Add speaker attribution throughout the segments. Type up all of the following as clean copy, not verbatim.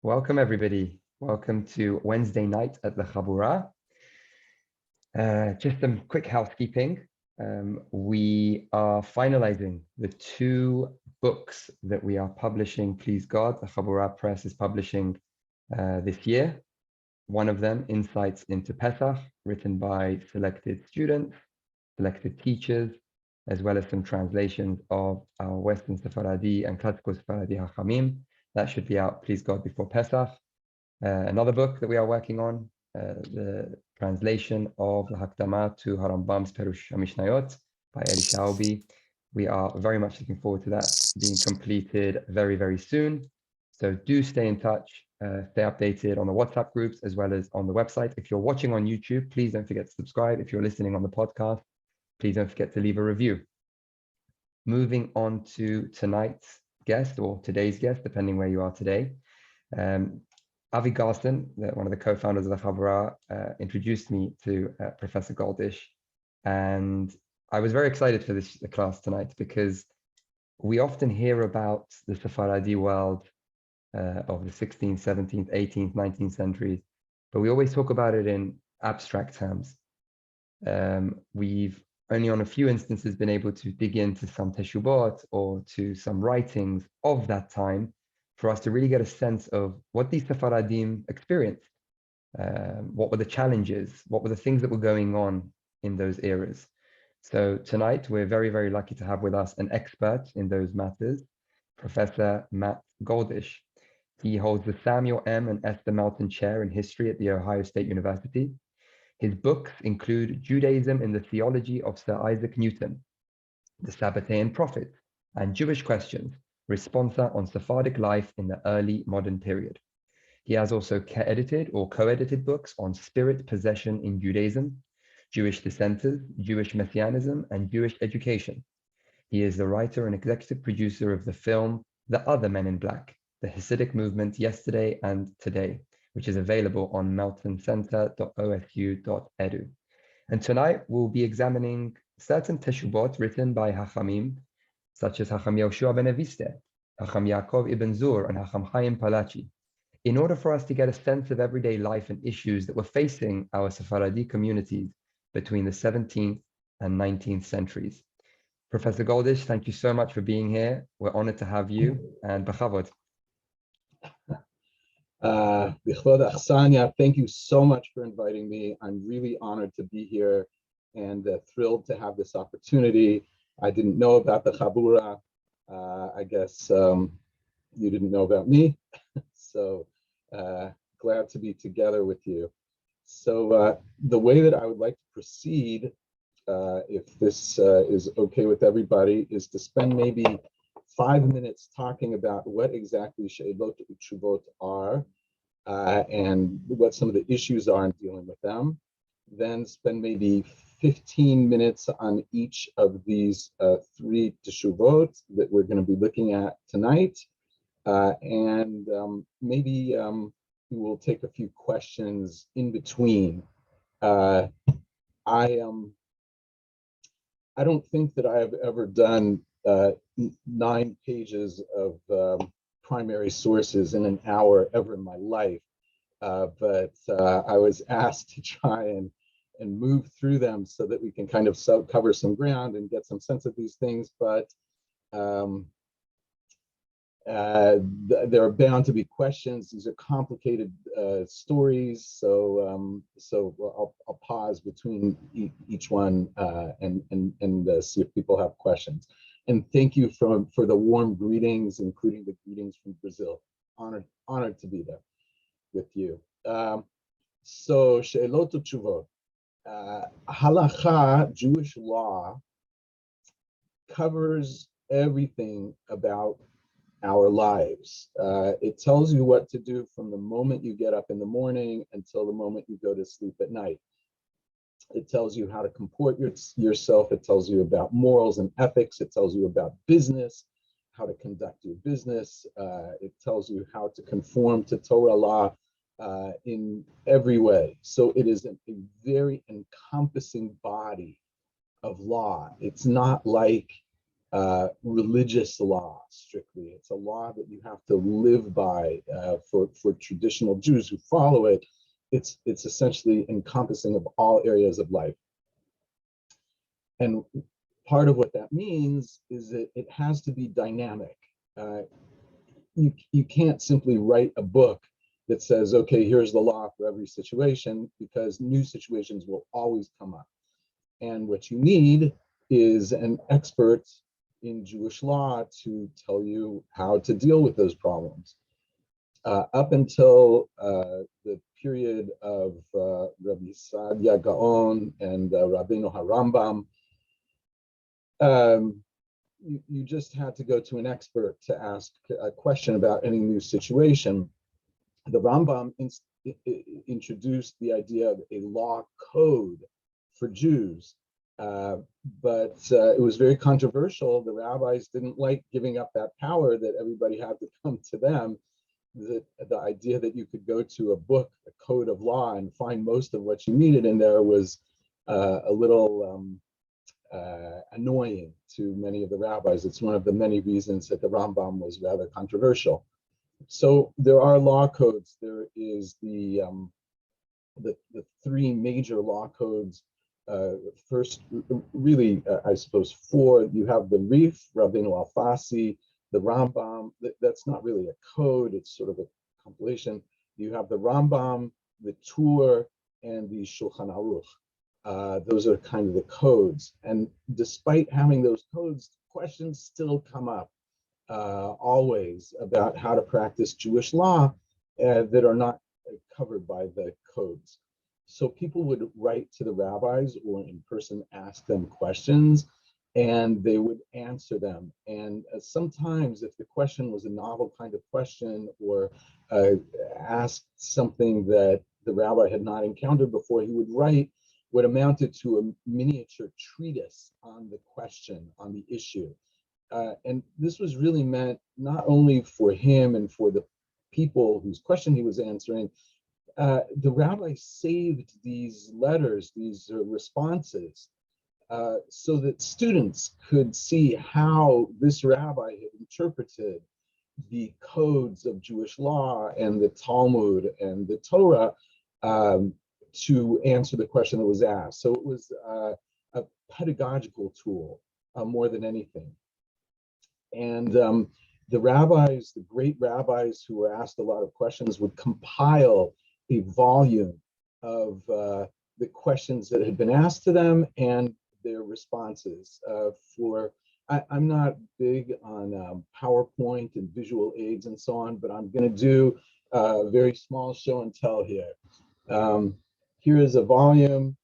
Speaker 1: Welcome, everybody. Welcome to Wednesday night at the Chabura. Just some quick housekeeping. We are finalizing the two books that we are publishing, please God. The Chabura Press is publishing this year. One of them, Insights into Pesach, written by selected students, selected teachers, as well as some translations of our Western Sepharadi and classical Sepharadi Hachamim. That should be out, please God, before Pesach. Another book that we are working on, the translation of the Hakdama to Harambam's Perush HaMishnayot by Eli Shaubi. We are very much looking forward to that being completed very, very soon. So do stay in touch, stay updated on the WhatsApp groups as well as on the website. If you're watching on YouTube, please don't forget to subscribe. If you're listening on the podcast, please don't forget to leave a review. Moving on to tonight's guest or today's guest, depending where you are today. Avi Garston, one of the co-founders of the Chabura, introduced me to Professor Goldish, and I was very excited for this class tonight because we often hear about the Sephardi world of the 16th, 17th, 18th, 19th centuries, but we always talk about it in abstract terms. We've only on a few instances been able to dig into some Teshubot or to some writings of that time for us to really get a sense of what these Sepharadim experienced. What were the challenges? What were the things that were going on in those eras? So tonight, we're very, very lucky to have with us an expert in those matters, Professor Matt Goldish. He holds the Samuel M. and Esther Melton Chair in History at The Ohio State University. His books include Judaism in the Theology of Sir Isaac Newton, The Sabbatean Prophets, and Jewish Questions, Responsa on Sephardic Life in the Early Modern Period. He has also edited or co-edited books on spirit possession in Judaism, Jewish dissenters, Jewish messianism, and Jewish education. He is the writer and executive producer of the film The Other Men in Black, the Hasidic Movement Yesterday and Today, which is available on meltoncenter.osu.edu. And tonight we'll be examining certain Teshubot written by Hachamim, such as Hacham Yehoshua ben Eviste, Hacham Yaakov ibn Zur, and Hacham Chaim Palachi, in order for us to get a sense of everyday life and issues that were facing our Sephardi communities between the 17th and 19th centuries. Professor Goldish, thank you so much for being here. We're honored to have you, and b'chavod.
Speaker 2: Thank you so much for inviting me. I'm really honored to be here and thrilled to have this opportunity. I didn't know about the Chabura. I guess you didn't know about me. So glad to be together with you. So the way that I would like to proceed, if this is okay with everybody, is to spend maybe 5 minutes talking about what exactly She'elot Teshubot are and what some of the issues are in dealing with them. Then spend maybe 15 minutes on each of these three Teshubot that we're going to be looking at tonight. And maybe we will take a few questions in between. I don't think that I have ever done 9 pages of primary sources in an hour ever in my life, but I was asked to try and move through them so that we can kind of cover some ground and get some sense of these things. But there are bound to be questions. These are complicated stories, so I'll pause between each one and see if people have questions. And thank you for the warm greetings, including the greetings from Brazil. Honored to be there with you. So She'elot Teshuvot. Halacha, Jewish law, covers everything about our lives. It tells you what to do from the moment you get up in the morning until the moment you go to sleep at night. It tells you how to comport yourself. It tells you about morals and ethics. It tells you about business, how to conduct your business. It tells you how to conform to Torah law in every way. So it is a very encompassing body of law. It's not like religious law strictly. It's a law that you have to live by for traditional Jews who follow it. It's essentially encompassing of all areas of life. And part of what that means is that it has to be dynamic. You can't simply write a book that says, okay, here's the law for every situation, because new situations will always come up. And what you need is an expert in Jewish law to tell you how to deal with those problems. Up until the period of Rabbi Saadia Gaon and Rabbeinu HaRambam, you just had to go to an expert to ask a question about any new situation. The Rambam introduced the idea of a law code for Jews, but it was very controversial. The rabbis didn't like giving up that power that everybody had to come to them. The idea that you could go to a book, a code of law, and find most of what you needed in there was a little annoying to many of the rabbis. It's one of the many reasons that the Rambam was rather controversial. So there are law codes. There is the three major law codes. First, really, I suppose four. You have the Rif, Rabbeinu Alfasi, the Rambam. That's not really a code. It's sort of a compilation. You have the Rambam, the Tur, and the Shulchan Aruch. Those are kind of the codes. And despite having those codes, questions still come up always about how to practice Jewish law that are not covered by the codes. So people would write to the rabbis or in person ask them questions, and they would answer them. And sometimes if the question was a novel kind of question or asked something that the rabbi had not encountered before, he would write what amounted to a miniature treatise on the question, on the issue. And this was really meant not only for him and for the people whose question he was answering. The rabbi saved these letters, these responses, so that students could see how this rabbi had interpreted the codes of Jewish law and the Talmud and the Torah to answer the question that was asked. So it was a pedagogical tool more than anything. And the rabbis, the great rabbis who were asked a lot of questions, would compile a volume of the questions that had been asked to them and their responses. I'm not big on PowerPoint and visual aids and so on, but I'm going to do a very small show and tell here. Here is a volume.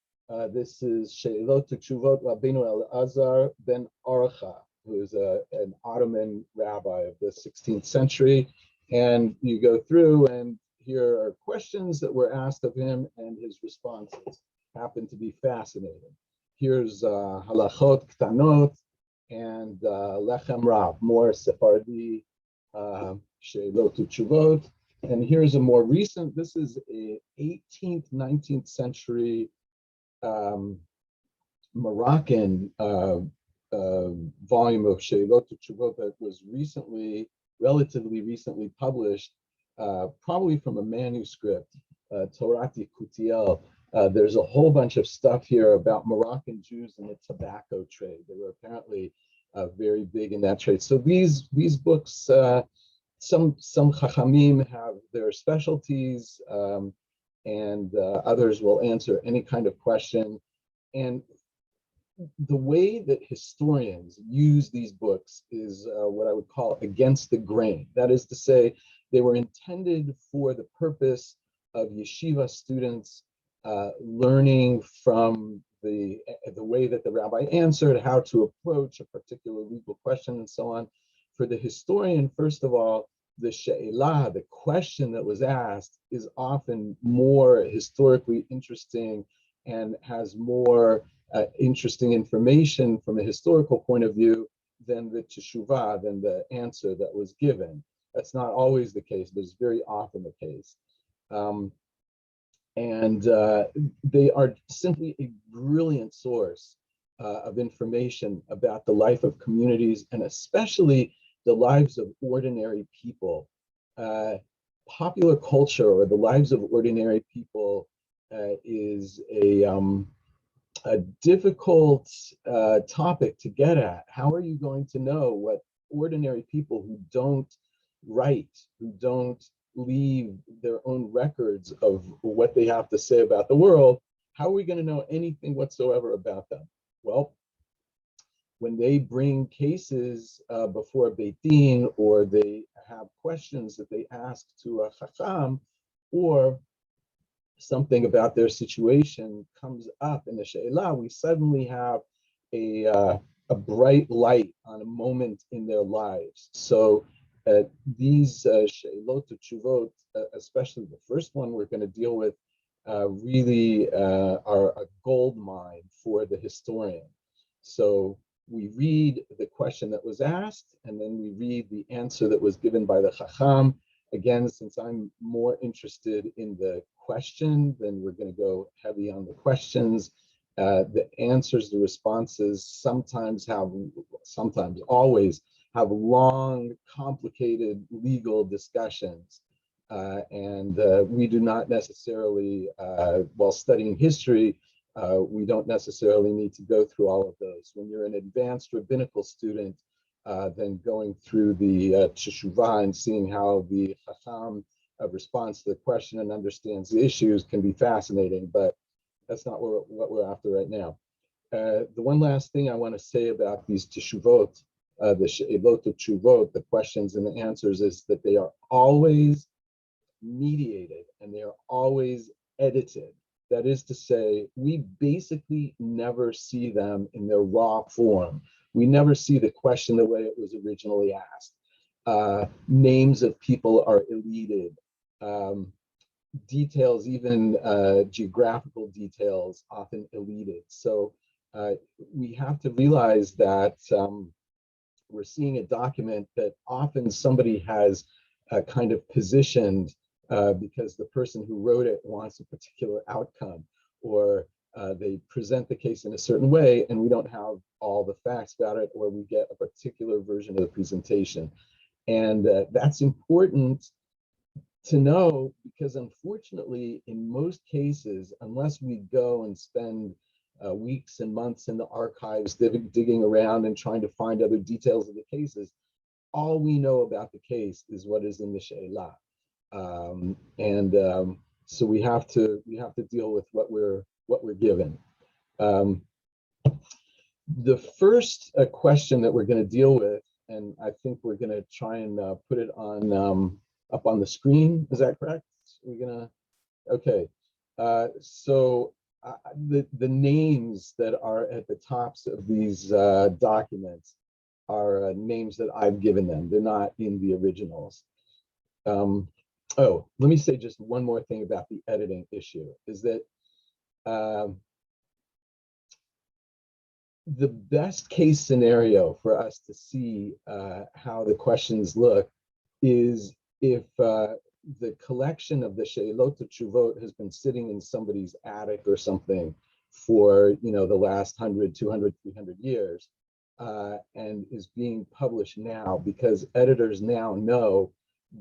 Speaker 2: This is She'elot Teshubot Rabbeinu Elazar ben Archa, who is an Ottoman rabbi of the 16th century. And you go through, and here are questions that were asked of him, and his responses happen to be fascinating. Here's halachot ktanot and lechem rav, more Sephardi she'elot teshuvot. And here's a more recent, this is a 18th, 19th century Moroccan volume of she'elot teshuvot that was relatively recently published, probably from a manuscript, Torah Kutiel. There's a whole bunch of stuff here about Moroccan Jews and the tobacco trade. They were apparently very big in that trade. So these books, some chachamim have their specialties, and others will answer any kind of question. And the way that historians use these books is what I would call against the grain. That is to say, they were intended for the purpose of yeshiva students learning from the way that the rabbi answered, how to approach a particular legal question, and so on. For the historian, first of all, the she'elah, the question that was asked, is often more historically interesting and has more interesting information from a historical point of view than the teshuvah, than the answer that was given. That's not always the case, but it's very often the case. And they are simply a brilliant source of information about the life of communities, and especially the lives of ordinary people. Popular culture, or the lives of ordinary people, is a difficult topic to get at. How are you going to know what ordinary people who don't write, who don't leave their own records of what they have to say about the world, how are we going to know anything whatsoever about them? Well, when they bring cases before Beit Din, or they have questions that they ask to a Chacham, or something about their situation comes up in the She'elah, we suddenly have a bright light on a moment in their lives. So these She'elot Teshuvot, especially the first one we're going to deal with, really are a gold mine for the historian. So we read the question that was asked, and then we read the answer that was given by the Chacham. Again, since I'm more interested in the question, then we're going to go heavy on the questions. The answers, the responses sometimes always have long, complicated legal discussions. And we do not necessarily, while studying history, we don't necessarily need to go through all of those. When you're an advanced rabbinical student, then going through the Teshuvah and seeing how the Chacham responds to the question and understands the issues can be fascinating, but that's not what we're after right now. The one last thing I want to say about these Teshuvot, the She'elot Teshuvot, the questions and the answers, is that they are always mediated and they are always edited. That is to say, we basically never see them in their raw form. We never see the question the way it was originally asked. Names of people are elided. Details, even geographical details, often elided. So we have to realize that we're seeing a document that often somebody has kind of positioned because the person who wrote it wants a particular outcome, or they present the case in a certain way and we don't have all the facts about it, or we get a particular version of the presentation. And that's important to know, because unfortunately, in most cases, unless we go and spend weeks and months in the archives digging around and trying to find other details of the cases, all we know about the case is what is in the She'elah. So we have to deal with what we're given. The first question that we're going to deal with, and I think we're going to try and put it on up on the screen. Is that correct? We're gonna, okay. So the names that are at the tops of these documents are names that I've given them. They're not in the originals. Oh, let me say just one more thing about the editing issue, is that the best case scenario for us to see how the questions look is if the collection of the She'elot Teshuvot has been sitting in somebody's attic or something for, the last 100, 200, 300 years, and is being published now, because editors now know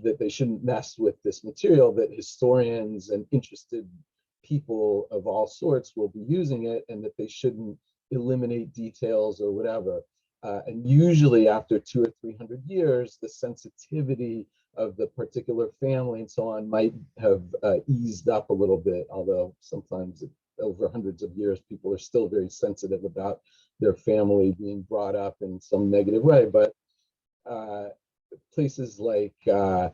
Speaker 2: that they shouldn't mess with this material, that historians and interested people of all sorts will be using it, and that they shouldn't eliminate details or whatever. And usually after 200 or 300 years, the sensitivity of the particular family and so on might have eased up a little bit, although sometimes over hundreds of years, people are still very sensitive about their family being brought up in some negative way. But places like the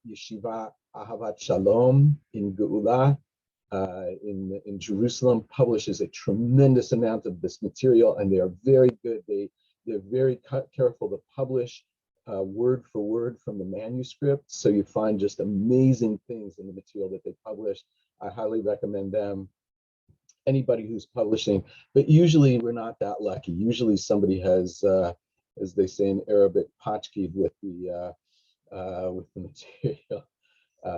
Speaker 2: Yeshiva Ahavat Shalom in Geula, in Jerusalem, publishes a tremendous amount of this material, and they are very good. They're very careful to publish word for word from the manuscript, so you find just amazing things in the material that they publish. I highly recommend them. Anybody who's publishing, but usually we're not that lucky. Usually somebody has, as they say in Arabic, pachkid with the material.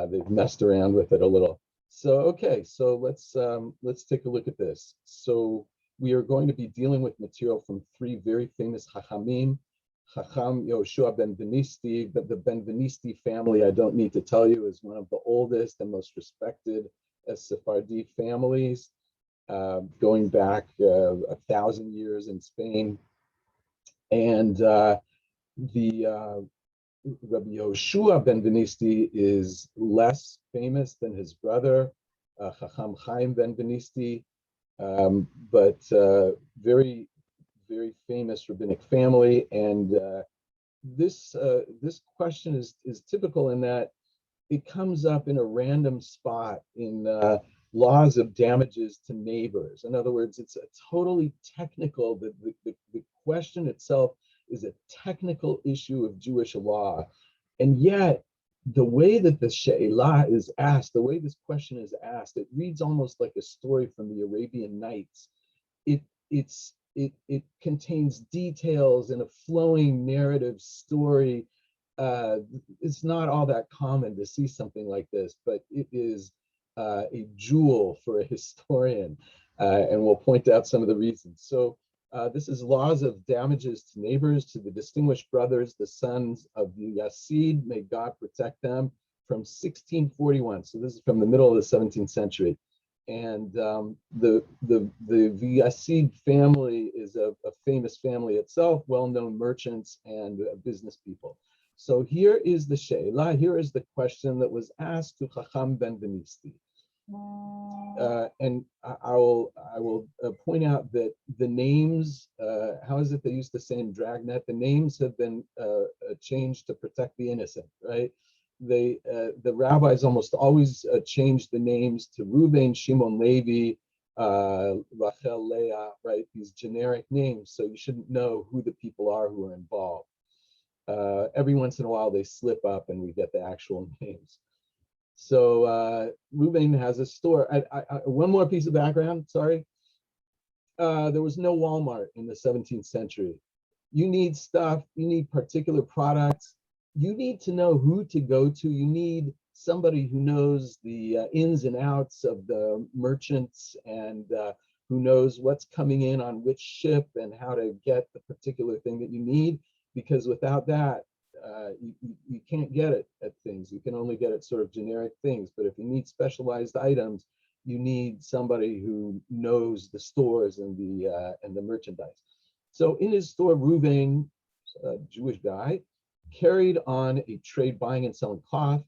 Speaker 2: They've messed around with it a little. So okay, so let's take a look at this. So we are going to be dealing with material from three very famous Chachamim. Chacham Yoshua ben Venisti, but the ben Venisti family, I don't need to tell you, is one of the oldest and most respected Sephardi families, going back 1,000 years in Spain. And the Rabbi Yoshua ben Venisti is less famous than his brother, Chacham Chaim ben Venisti, but very, very famous rabbinic family. And this question is typical in that it comes up in a random spot in laws of damages to neighbors. In other words, it's a totally technical, the question itself is a technical issue of Jewish law. And yet, the way that the she'elah is asked, the way this question is asked, it reads almost like a story from the Arabian Nights. It contains details in a flowing narrative story. It's not all that common to see something like this, but it is a jewel for a historian, and we'll point out some of the reasons. So this is laws of damages to neighbors, to the distinguished brothers, the sons of the Yasid, may God protect them, from 1641. So this is from the middle of the 17th century. And the Yasid family is a famous family itself, well-known merchants and business people. So here is the she'elah, here is the question that was asked to Chacham ben Venisti. And I will point out that the names, how is it they use the same dragnet? The names have been changed to protect the innocent, right? The rabbis almost always change the names to Reuben, Shimon, Levi, Rachel, Leah, right? These generic names, so you shouldn't know who the people are who are involved. Every once in a while they slip up and we get the actual names. So Reuben has a store. One more piece of background, sorry. There was no Walmart in the 17th century. You need stuff, you need particular products. You need to know who to go to. You need somebody who knows the ins and outs of the merchants and who knows what's coming in on which ship and how to get the particular thing that you need, because without that, you can't get it at things. You can only get it sort of generic things. But if you need specialized items, you need somebody who knows the stores and the merchandise. So in his store, Reuben, a Jewish guy, carried on a trade buying and selling cloth,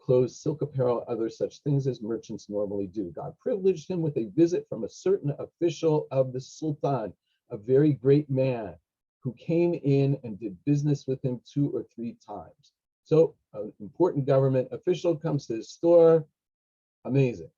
Speaker 2: clothes, silk apparel, other such things as merchants normally do. God privileged him with a visit from a certain official of the Sultan, a very great man, who came in and did business with him 2 or 3 times. So an important government official comes to his store. Amazing.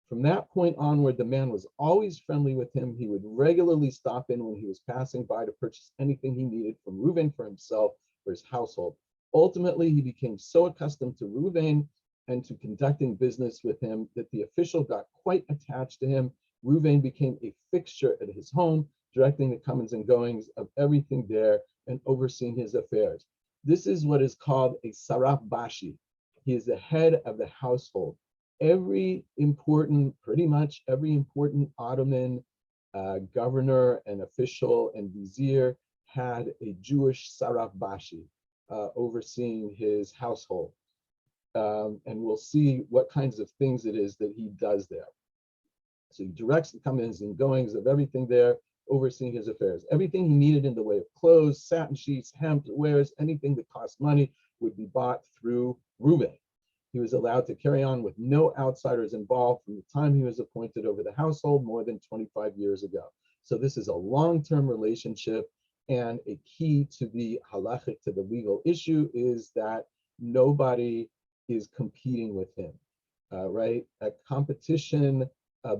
Speaker 2: From that point onward, the man was always friendly with him. He would regularly stop in when he was passing by to purchase anything he needed from Reuben for himself, for his household. Ultimately, he became so accustomed to Reuben and to conducting business with him that the official got quite attached to him. Reuben became a fixture at his home, directing the comings and goings of everything there and overseeing his affairs. This is what is called a saraf bashi. He is the head of the household. Pretty much every important Ottoman governor and official and vizier had a Jewish saraf bashi overseeing his household. And we'll see what kinds of things it is that he does there. So he directs the comings and goings of everything there, overseeing his affairs. Everything he needed in the way of clothes, satin sheets, hemp, wares, anything that cost money would be bought through Reuben. He was allowed to carry on with no outsiders involved from the time he was appointed over the household more than 25 years ago. So this is a long-term relationship, and a key to the halachic, to the legal issue, is that nobody is competing with him, right? A competition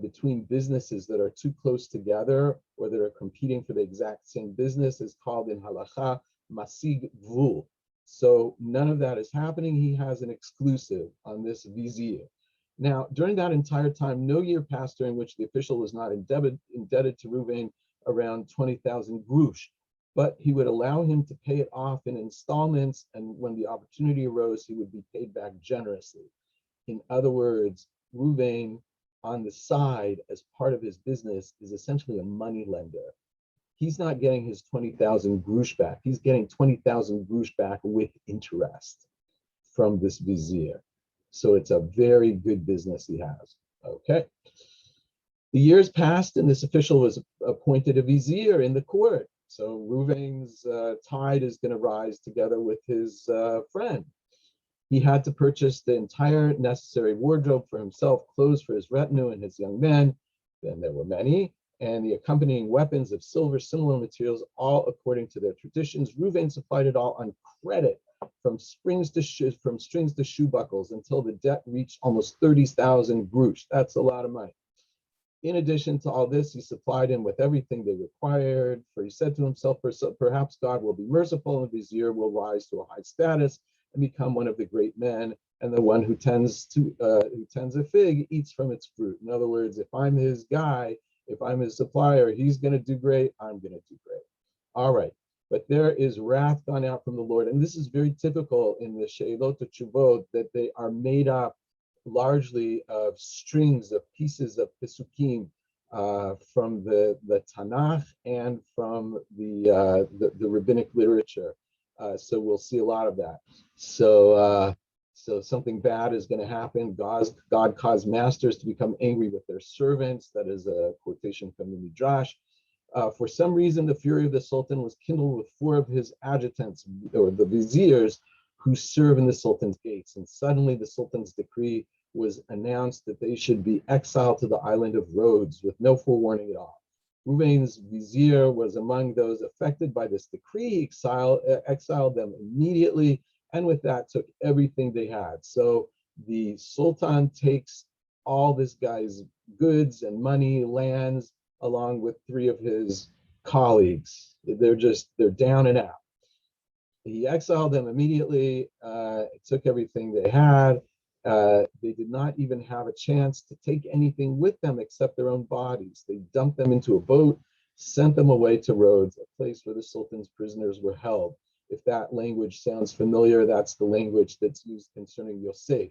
Speaker 2: between businesses that are too close together or that are competing for the exact same business is called in halacha masig gvul. So none of that is happening. He has an exclusive on this vizier. Now, during that entire time, no year passed during which the official was not indebted to Reuben around 20,000 grush, but he would allow him to pay it off in installments, and when the opportunity arose, he would be paid back generously. In other words, Reuben on the side as part of his business is essentially a money lender. He's not getting his 20,000 grush back. He's getting 20,000 grush back with interest from this vizier. So it's a very good business he has. Okay. The years passed and this official was appointed a vizier in the court. So Reuven's tide is going to rise together with his friend. He had to purchase the entire necessary wardrobe for himself, clothes for his retinue and his young men. Then there were many, and the accompanying weapons of silver, similar materials, all according to their traditions. Reuven supplied it all on credit, from strings to shoe buckles, until the debt reached almost 30,000 grush. That's a lot of money. In addition to all this, he supplied him with everything they required, for he said to himself, perhaps God will be merciful and the vizier will rise to a high status and become one of the great men, and the one who tends a fig eats from its fruit. In other words, if I'm his guy, if I'm his supplier, he's going to do great, I'm going to do great. All right, but there is wrath gone out from the Lord, and this is very typical in the Sheilot Teshubot, that they are made up largely of strings of pieces of Pesukim from the Tanakh and from the rabbinic literature. So we'll see a lot of that. So something bad is going to happen. God caused masters to become angry with their servants. That is a quotation from the Midrash. For some reason, the fury of the Sultan was kindled with 4 of his adjutants, or the viziers, who serve in the Sultan's gates. And suddenly the Sultan's decree was announced that they should be exiled to the island of Rhodes with no forewarning at all. Reuven's vizier was among those affected by this decree. He exiled them immediately, and with that took everything they had. So the Sultan takes all this guy's goods and money, lands, along with 3 of his colleagues. They're down and out. He exiled them immediately, took everything they had. They did not even have a chance to take anything with them except their own bodies. They dumped them into a boat, sent them away to Rhodes, a place where the Sultan's prisoners were held. If that language sounds familiar, that's the language that's used concerning Yosef,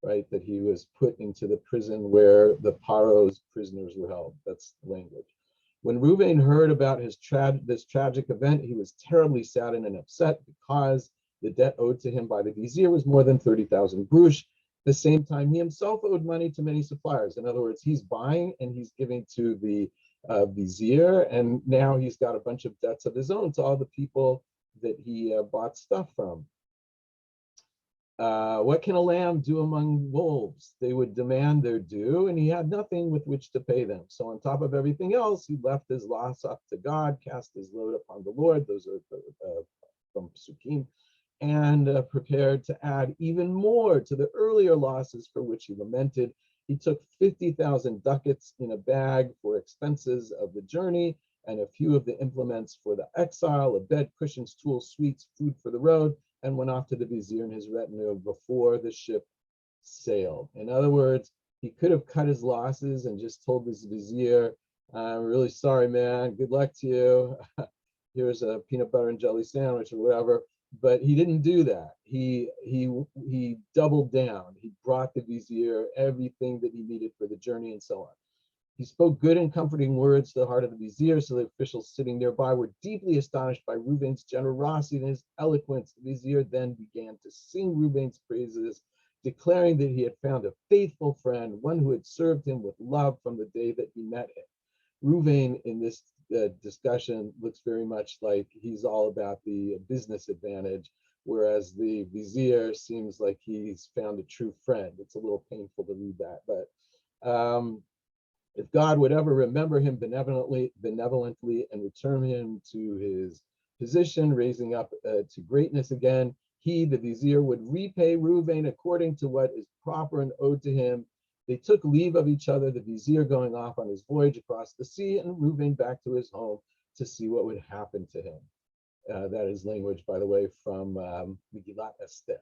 Speaker 2: right? That he was put into the prison where the Paro's prisoners were held. That's the language. When Reuven heard about this tragic event, he was terribly saddened and upset because the debt owed to him by the vizier was more than 30,000 grush. At the same time, he himself owed money to many suppliers. In other words, he's buying and he's giving to the vizier, and now he's got a bunch of debts of his own to all the people that he bought stuff from. What can a lamb do among wolves? They would demand their due, and he had nothing with which to pay them. So on top of everything else, he left his loss up to God, cast his load upon the Lord. Those are from Psukim, and prepared to add even more to the earlier losses for which he lamented. He took 50,000 ducats in a bag for expenses of the journey, and a few of the implements for the exile, a bed, cushions, tools, sweets, food for the road, and went off to the vizier and his retinue before the ship sailed. In other words, he could have cut his losses and just told his vizier, I'm really sorry, man, good luck to you. Here's a peanut butter and jelly sandwich or whatever. But he didn't do that. He doubled down. He brought the vizier everything that he needed for the journey and so on. He spoke good and comforting words to the heart of the vizier, so the officials sitting nearby were deeply astonished by Reuven's generosity and his eloquence. The vizier then began to sing Reuven's praises, declaring that he had found a faithful friend, one who had served him with love from the day that he met him. Reuven in this discussion looks very much like he's all about the business advantage, whereas the vizier seems like he's found a true friend. It's a little painful to read that, but if God would ever remember him benevolently and return him to his position, raising up to greatness again, he, the vizier, would repay Reuven according to what is proper and owed to him. They took leave of each other, the vizier going off on his voyage across the sea, and Reuven back to his home to see what would happen to him. That is language, by the way, from Megillat Esther.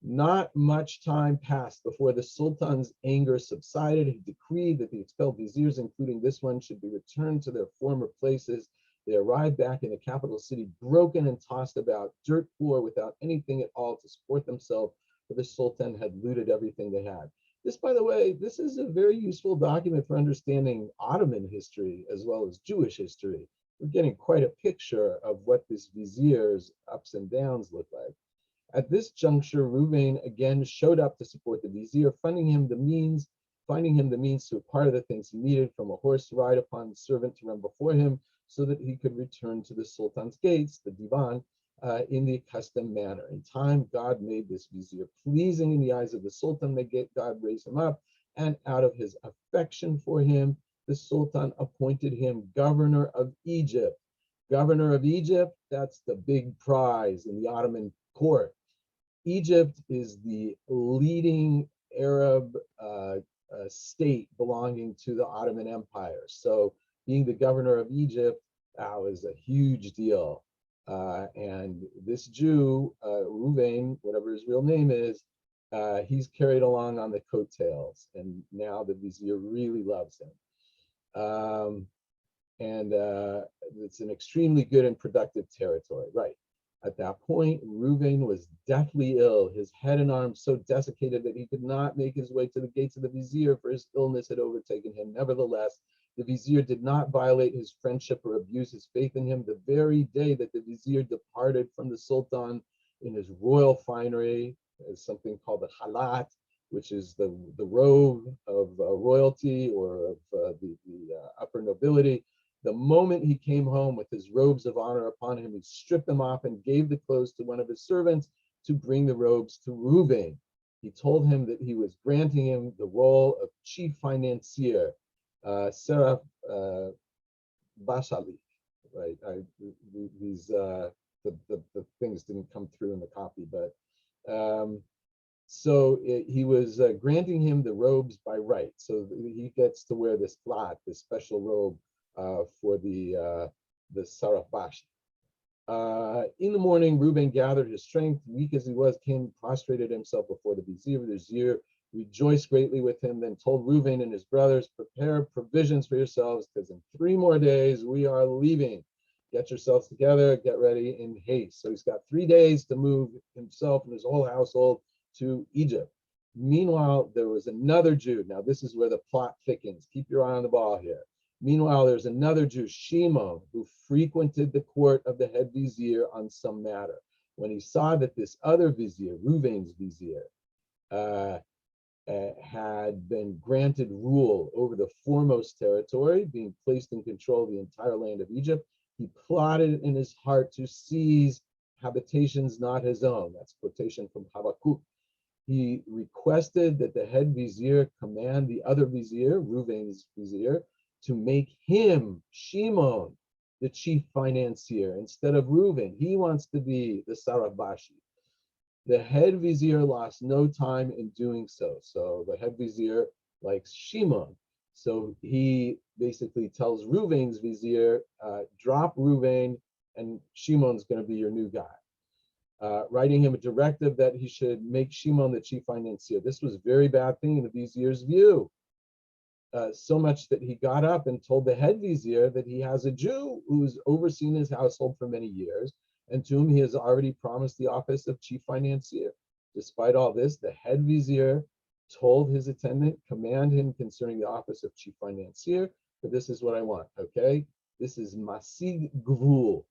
Speaker 2: Not much time passed before the Sultan's anger subsided. He decreed that the expelled viziers, including this one, should be returned to their former places. They arrived back in the capital city, broken and tossed about, dirt poor, without anything at all to support themselves, for the Sultan had looted everything they had. This, by the way, this is a very useful document for understanding Ottoman history as well as Jewish history. We're getting quite a picture of what this vizier's ups and downs look like. At this juncture, Reuven again showed up to support the vizier, finding him the means to acquire the things he needed, from a horse to ride upon, the servant to run before him, so that he could return to the Sultan's gates, the divan, in the accustomed manner. In time, God made this vizier pleasing in the eyes of the Sultan. God raised him up, and out of his affection for him, the Sultan appointed him governor of Egypt. Governor of Egypt, that's the big prize in the Ottoman court. Egypt is the leading Arab state belonging to the Ottoman Empire. So being the governor of Egypt, that was a huge deal. And this Jew, Reuven, whatever his real name is, he's carried along on the coattails, and now the vizier really loves him. It's an extremely good and productive territory, right? At that point, Reuven was deathly ill, his head and arms so desiccated that he could not make his way to the gates of the vizier, for his illness had overtaken him. Nevertheless, the vizier did not violate his friendship or abuse his faith in him. The very day that the vizier departed from the Sultan in his royal finery, is something called the halat, which is the robe of royalty or of the upper nobility. The moment he came home with his robes of honor upon him, he stripped them off and gave the clothes to one of his servants to bring the robes to Reuven. He told him that he was granting him the role of chief financier, Seraph Bashali, right? The things didn't come through in the copy, but he was granting him the robes by right. So he gets to wear this flat, this special robe for the Saraf Bashi. In the morning, Reuben gathered his strength, weak as he was, came, prostrated himself before the vizier. The vizier rejoiced greatly with him, then told Reuben and his brothers, prepare provisions for yourselves, because in 3 more days we are leaving. Get yourselves together, get ready in haste. So he's got 3 days to move himself and his whole household to Egypt. Meanwhile, there was another Jew. Now this is where the plot thickens. Keep your eye on the ball here. Meanwhile, there's another Jew, Shimon, who frequented the court of the head vizier on some matter. When he saw that this other vizier, Reuven's vizier, had been granted rule over the foremost territory, being placed in control of the entire land of Egypt, he plotted in his heart to seize habitations not his own. That's quotation from Habakkuk. He requested that the head vizier command the other vizier, Reuven's vizier, to make him, Shimon, the chief financier instead of Reuven. He wants to be the Saraf Bashi. The head vizier lost no time in doing so. So the head vizier likes Shimon. So he basically tells Reuven's vizier, drop Reuven and Shimon's going to be your new guy. Writing him a directive that he should make Shimon the chief financier. This was a very bad thing in the vizier's view. So much that he got up and told the head vizier that he has a Jew who's overseen his household for many years and to whom he has already promised the office of chief financier. Despite all this, the head vizier told his attendant, command him concerning the office of chief financier, for this is what I want, okay? This is Masig Gvul.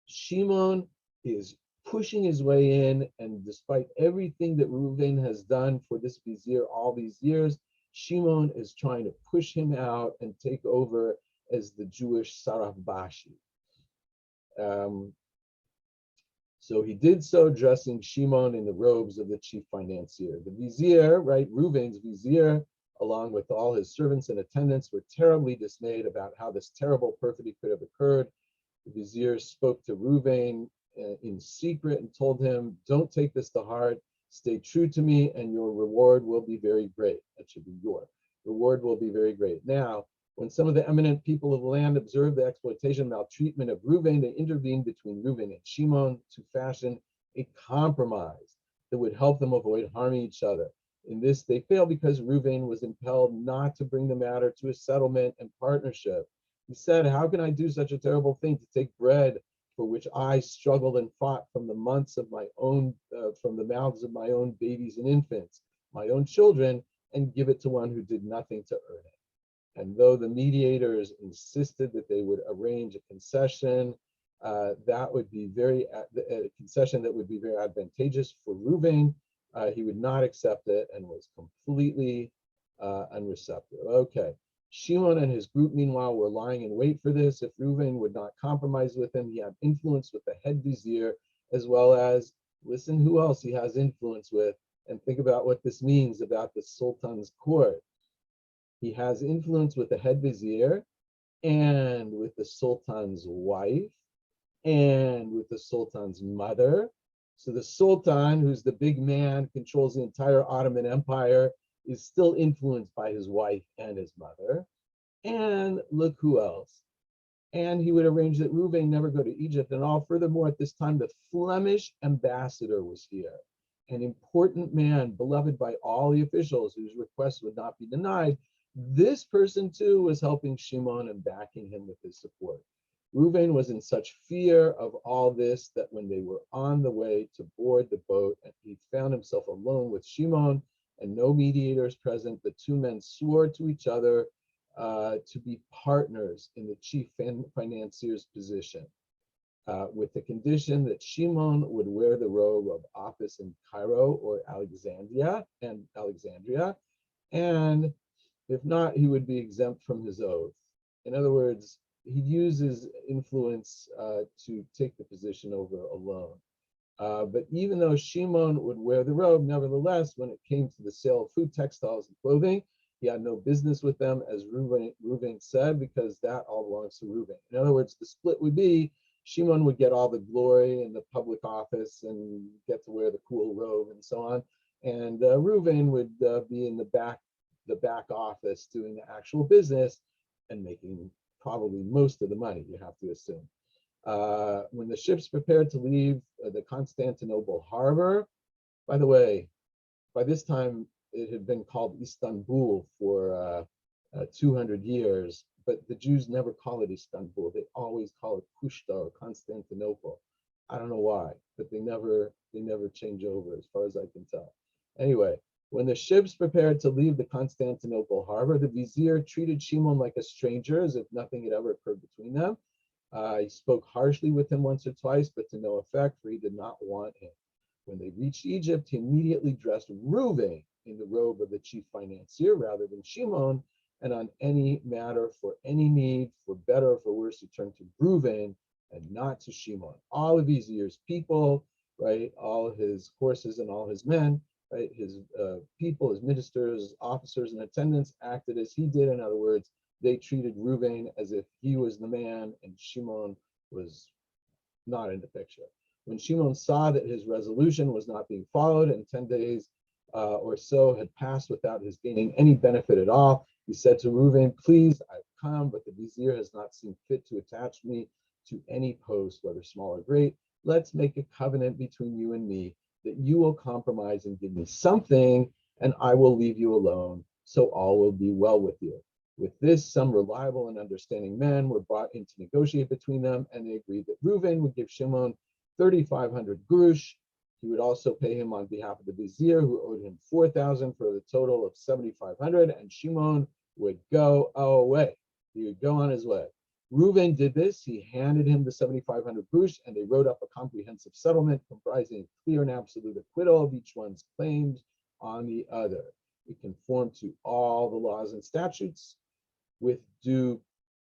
Speaker 2: Shimon is pushing his way in, and despite everything that Reuven has done for this vizier all these years, Shimon is trying to push him out and take over as the Jewish Saraf Bashi. So he did so, dressing Shimon in the robes of the chief financier. The vizier, right, Reuven's vizier, along with all his servants and attendants, were terribly dismayed about how this terrible perfidy could have occurred. The vizier spoke to Reuven in secret and told him, don't take this to heart. Stay true to me and your reward will be very great. That should be your reward will be very great. Now, when some of the eminent people of the land observed the exploitation and maltreatment of Reuven, they intervened between Reuven and Shimon to fashion a compromise that would help them avoid harming each other. In this, they failed because Reuven was impelled not to bring the matter to a settlement and partnership. He said, how can I do such a terrible thing to take bread for which I struggled and fought from the months of my own, from the mouths of my own babies and infants, my own children, and give it to one who did nothing to earn it. And though the mediators insisted that they would arrange a concession, that would be a concession that would be very advantageous for Reuven, he would not accept it and was completely unreceptive. Okay. Shimon and his group, meanwhile, were lying in wait for this. If Reuven would not compromise with him, he had influence with the head vizier, as well as, listen who else he has influence with, and think about what this means about the Sultan's court. He has influence with the head vizier and with the Sultan's wife and with the Sultan's mother. So the Sultan, who's the big man, controls the entire Ottoman Empire, is still influenced by his wife and his mother. And look who else. And he would arrange that Reuven never go to Egypt and all. Furthermore, at this time, the Flemish ambassador was here, an important man, beloved by all the officials whose requests would not be denied. This person too was helping Shimon and backing him with his support. Reuven was in such fear of all this that when they were on the way to board the boat and he found himself alone with Shimon and no mediators present, the two men swore to each other to be partners in the chief financier's position, with the condition that Shimon would wear the robe of office in Cairo or Alexandria, and if not, he would be exempt from his oath. In other words, he'd use his influence to take the position over alone. But even though Shimon would wear the robe, nevertheless, when it came to the sale of food, textiles, and clothing, he had no business with them, as Reuven said, because that all belongs to Reuven. In other words, the split would be Shimon would get all the glory in the public office and get to wear the cool robe and so on, and Reuven would be in the back office doing the actual business and making probably most of the money, you have to assume. When the ships prepared to leave the Constantinople harbor, by the way, by this time it had been called Istanbul for 200 years, but the Jews never call it Istanbul. They always call it Kushta or Constantinople. I don't know why, but they never change over as far as I can tell. Anyway, when the ships prepared to leave the Constantinople harbor, the vizier treated Shimon like a stranger, as if nothing had ever occurred between them. He spoke harshly with him once or twice, but to no effect, for he did not want him. When they reached Egypt, he immediately dressed Reuven in the robe of the chief financier rather than Shimon, and on any matter for any need, for better or for worse, he turned to Reuven and not to Shimon. All of Vizier's people, right, all his horses and all his men, right, his people, his ministers, officers, and attendants acted as he did. In other words, they treated Reuven as if he was the man and Shimon was not in the picture. When Shimon saw that his resolution was not being followed and 10 days or so had passed without his gaining any benefit at all, he said to Reuven, please, I've come, but the vizier has not seen fit to attach me to any post, whether small or great. Let's make a covenant between you and me that you will compromise and give me something, and I will leave you alone, so all will be well with you. With this, some reliable and understanding men were brought in to negotiate between them, and they agreed that Reuven would give Shimon 3,500 grush. He would also pay him on behalf of the vizier, who owed him 4,000 for the total of 7,500, and Shimon would go away. He would go on his way. Reuven did this. He handed him the 7,500 grush, and they wrote up a comprehensive settlement comprising a clear and absolute acquittal of each one's claims on the other. It conformed to all the laws and statutes with due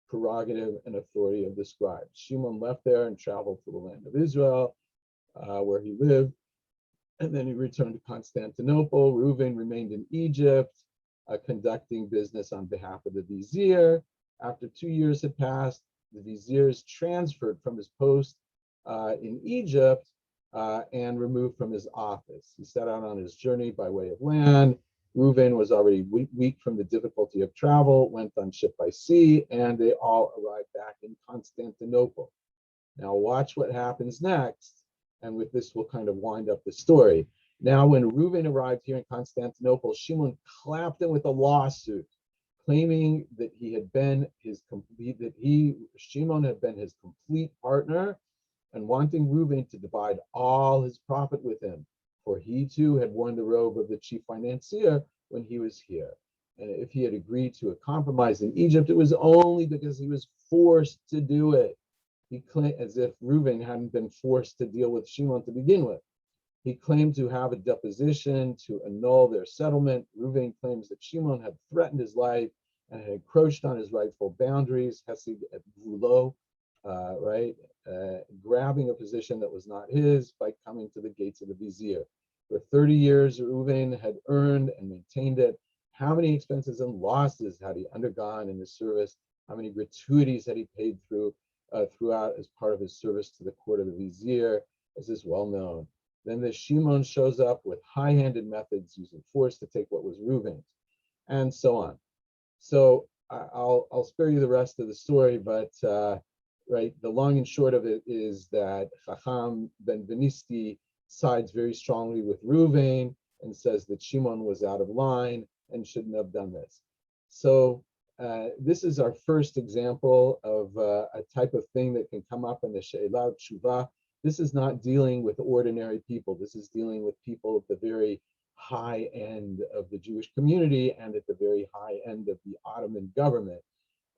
Speaker 2: prerogative and authority of the scribes. Shimon left there and traveled to the land of Israel, where he lived, and then he returned to Constantinople. Reuven remained in Egypt, conducting business on behalf of the vizier. After 2 years had passed, the vizier is transferred from his post in Egypt and removed from his office. He set out on his journey by way of land. Reuven was already weak from the difficulty of travel, went on ship by sea, and they all arrived back in Constantinople. Now watch what happens next, and with this we'll kind of wind up the story. Now when Reuven arrived here in Constantinople, Shimon clapped him with a lawsuit, claiming that Shimon had been his complete partner, and wanting Reuven to divide all his profit with him, for he too had worn the robe of the chief financier, when he was here. And if he had agreed to a compromise in Egypt, it was only because he was forced to do it. He claimed, as if Reuven hadn't been forced to deal with Shimon to begin with. He claimed to have a deposition to annul their settlement. Reuven claims that Shimon had threatened his life and had encroached on his rightful boundaries, Hesed et Vulo, right? Grabbing a position that was not his by coming to the gates of the vizier. For 30 years, Reuven had earned and maintained it. How many expenses and losses had he undergone in his service? How many gratuities had he paid throughout as part of his service to the court of the vizier, as is well known. Then the Shimon shows up with high-handed methods using force to take what was Reuven's, and so on. So I'll spare you the rest of the story, but right, the long and short of it is that Chacham ben Venisti sides very strongly with Reuven and says that Shimon was out of line and shouldn't have done this. So this is our first example of a type of thing that can come up in the She'elah Tshuva. This is not dealing with ordinary people. This is dealing with people at the very high end of the Jewish community and at the very high end of the Ottoman government.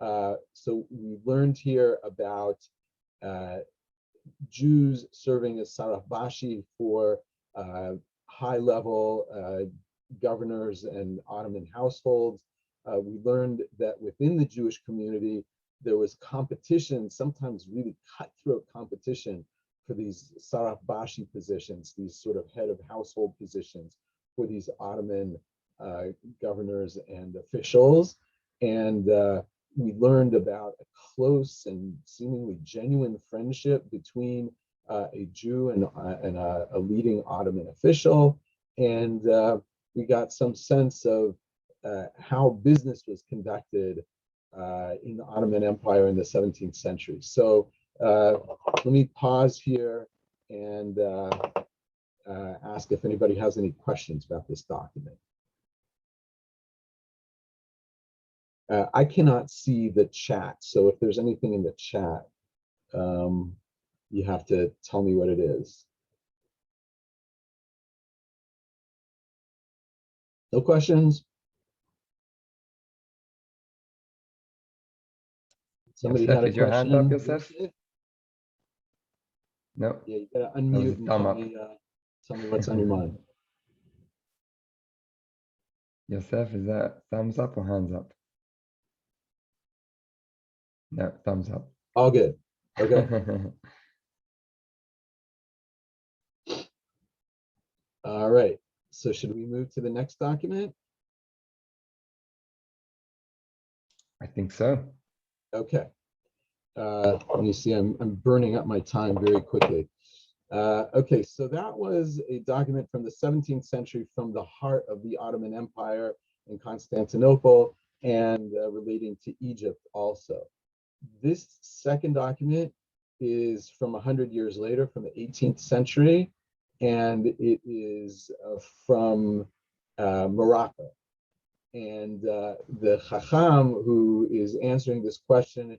Speaker 2: So we learned here about Jews serving as Saraf Bashi for high-level governors and Ottoman households. We learned that within the Jewish community, there was competition, sometimes really cutthroat competition for these Saraf Bashi positions, these sort of head of household positions for these Ottoman governors and officials. And we learned about a close and seemingly genuine friendship between a Jew and a leading Ottoman official. And we got some sense of how business was conducted in the Ottoman Empire in the 17th century. So let me pause here and ask if anybody has any questions about this document. I cannot see the chat, so if there's anything in the chat, you have to tell me what it is. No questions? Somebody
Speaker 1: Yosef,
Speaker 2: had a
Speaker 1: is your
Speaker 2: question?
Speaker 1: hand up, Yosef? No.
Speaker 2: Yeah, you gotta unmute and tell me what's on your mind.
Speaker 1: Yosef, is that thumbs up or hands up? No, thumbs up.
Speaker 2: All good. Okay. All right. So should we move to the next document?
Speaker 1: I think so.
Speaker 2: Okay. Let me see. I'm burning up my time very quickly. Okay, so that was a document from the 17th century from the heart of the Ottoman Empire in Constantinople and relating to Egypt also. This second document is from 100 years later, from the 18th century, and it is from Morocco. And the Chacham who is answering this question,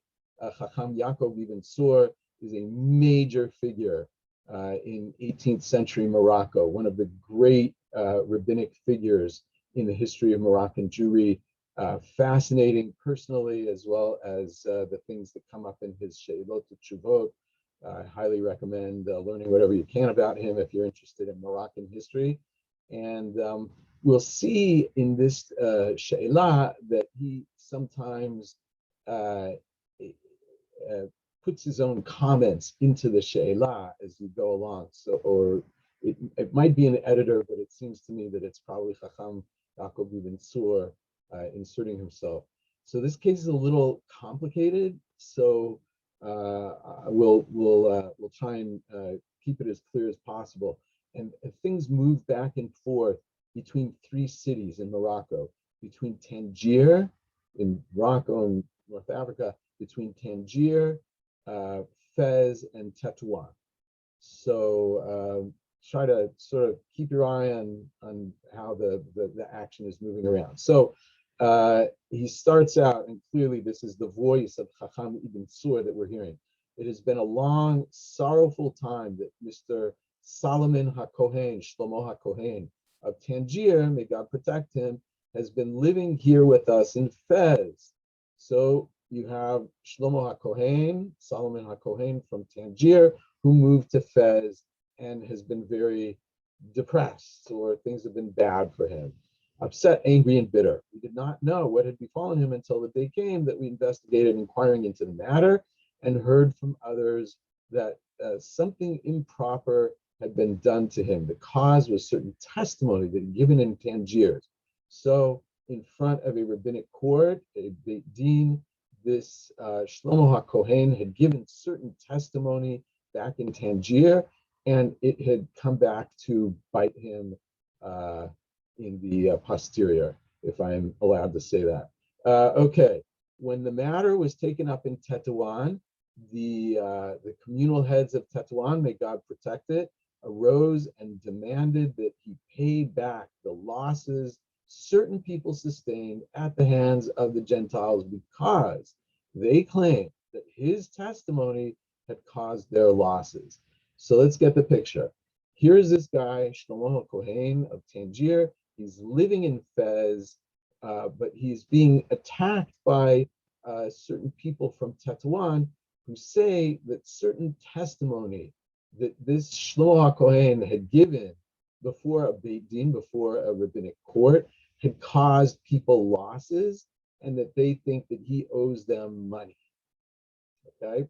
Speaker 2: Chacham Yaakov Ibn Sur, is a major figure in 18th century Morocco, one of the great rabbinic figures in the history of Moroccan Jewry, fascinating personally, as well as the things that come up in his She'elot Teshubot. I highly recommend learning whatever you can about him if you're interested in Moroccan history. And we'll see in this She'elah that he sometimes puts his own comments into the She'elah as you go along. So, or it might be an editor, but it seems to me that it's probably Chacham Yaakov Ibn Sur inserting himself. So this case is a little complicated. So we'll try and keep it as clear as possible. And things move back and forth between three cities in Morocco, between Tangier in Morocco and North Africa, between Tangier, Fez, and Tetuan. So try to sort of keep your eye on how the action is moving around. So he starts out, and clearly this is the voice of Chacham Ibn Sur that we're hearing. It has been a long, sorrowful time that Mr. Solomon HaKohen, Shlomo HaKohen of Tangier, may God protect him, has been living here with us in Fez. So you have Shlomo HaKohen, Solomon HaKohen from Tangier, who moved to Fez and has been very depressed, or things have been bad for him. Upset, angry, and bitter. We did not know what had befallen him until the day came that we investigated, inquiring into the matter, and heard from others that something improper had been done to him. The cause was certain testimony that he'd given in Tangier. So, in front of a rabbinic court, a Beit Din, this Shlomo HaKohen had given certain testimony back in Tangier, and it had come back to bite him in the posterior, if I'm allowed to say that. Okay, when the matter was taken up in Tetuan, the communal heads of Tetuan, may God protect it, arose and demanded that he pay back the losses certain people sustained at the hands of the Gentiles, because they claimed that his testimony had caused their losses. So let's get the picture. Here's this guy, Shlomo HaKohen of Tangier. He's living in Fez, but he's being attacked by certain people from Tetuan who say that certain testimony that this Shlomo HaKohen had given before a Beit Din, before a rabbinic court, had caused people losses, and that they think that he owes them money. Okay?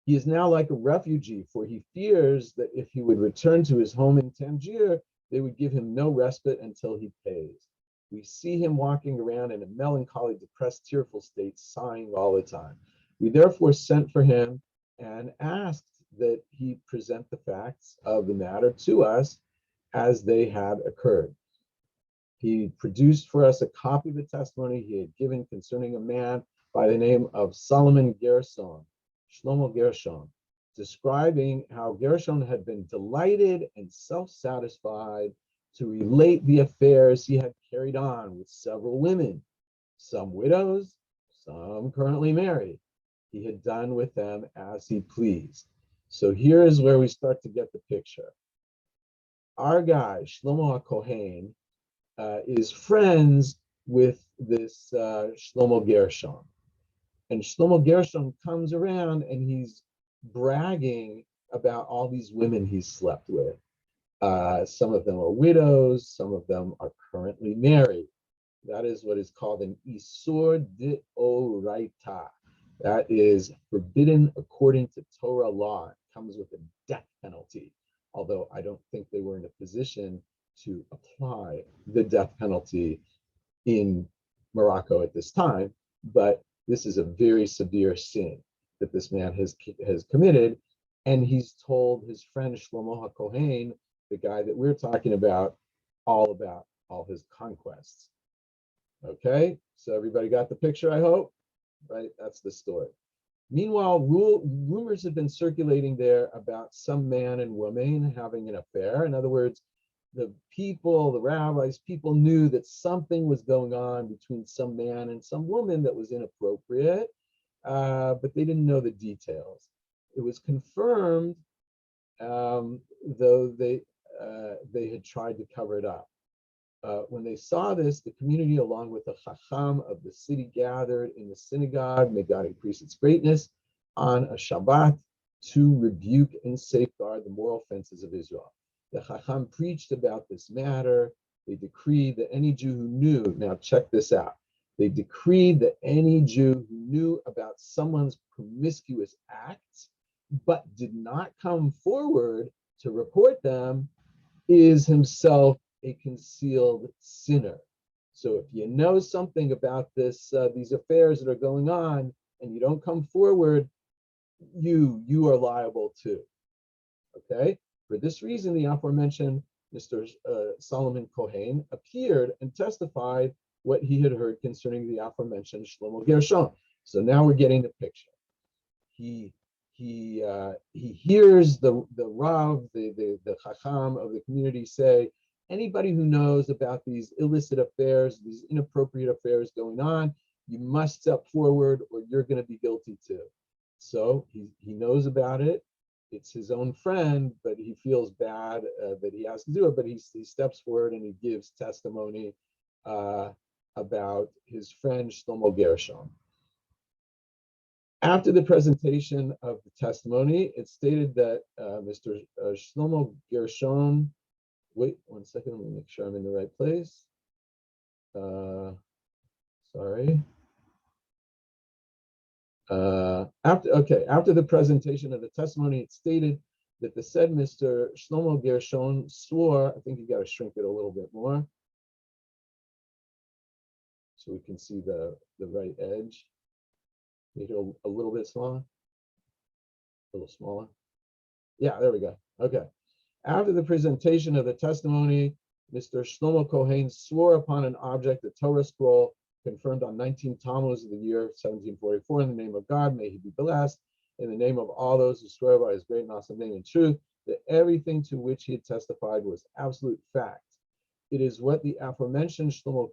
Speaker 2: He is now like a refugee, for he fears that if he would return to his home in Tangier, they would give him no respite until he pays. We see him walking around in a melancholy, depressed, tearful state, sighing all the time. We therefore sent for him and asked that he present the facts of the matter to us as they had occurred. He produced for us a copy of the testimony he had given concerning a man by the name of Solomon Gershon, Shlomo Gershon, describing how Gershon had been delighted and self-satisfied to relate the affairs he had carried on with several women, some widows, some currently married. He had done with them as he pleased. So here is where we start to get the picture. Our guy, Shlomo HaKohen, is friends with this Shlomo Gershon. And Shlomo Gershon comes around and he's bragging about all these women he's slept with. Some of them are widows, some of them are currently married. That is what is called an Isur D'Oraita. That is forbidden according to Torah law. It comes with a death penalty, although I don't think they were in a position to apply the death penalty in Morocco at this time, but this is a very severe sin that this man has committed, and he's told his friend Shlomo HaKohen, the guy that we're talking about all his conquests. Okay, so everybody got the picture, I hope, right? That's the story. Meanwhile, rumors have been circulating there about some man and woman having an affair. In other words, the people, the rabbis, people knew that something was going on between some man and some woman that was inappropriate, but they didn't know the details. It was confirmed, though they had tried to cover it up. When they saw this, the community, along with the Chacham of the city, gathered in the synagogue, may God increase its greatness, on a Shabbat to rebuke and safeguard the moral fences of Israel. The Chacham preached about this matter. They decreed that any Jew who knew, now check this out, they decreed that any Jew who knew about someone's promiscuous acts, but did not come forward to report them, is himself a concealed sinner. So if you know something about this, these affairs that are going on, and you don't come forward, you are liable too. Okay? For this reason, the aforementioned Mr. Solomon Kohen appeared and testified what he had heard concerning the aforementioned Shlomo Gershon. So now we're getting the picture. He hears the Rav, the Chacham of the community say, anybody who knows about these illicit affairs, these inappropriate affairs going on, you must step forward or you're going to be guilty too. So he knows about it. it's his own friend, but he feels bad that he has to do it, but he steps forward and he gives testimony about his friend Shlomo Gershon. After the presentation of the testimony, it stated that Mr. Shlomo Gershon, wait 1 second, let me make sure I'm in the right place. Sorry. After the presentation of the testimony, it stated that the said Mr. Shlomo Gershon swore, I think you got to shrink it a little bit more so we can see the right edge. Make it a little bit smaller, a little smaller. Yeah, there we go. Okay. After the presentation of the testimony, Mr. Shlomo Kohen swore upon an object, a Torah scroll, confirmed on 19 Tammuz of the year 1744, in the name of God, may he be blessed, in the name of all those who swear by his great and awesome name and truth, that everything to which he had testified was absolute fact. It is what the aforementioned Shlomo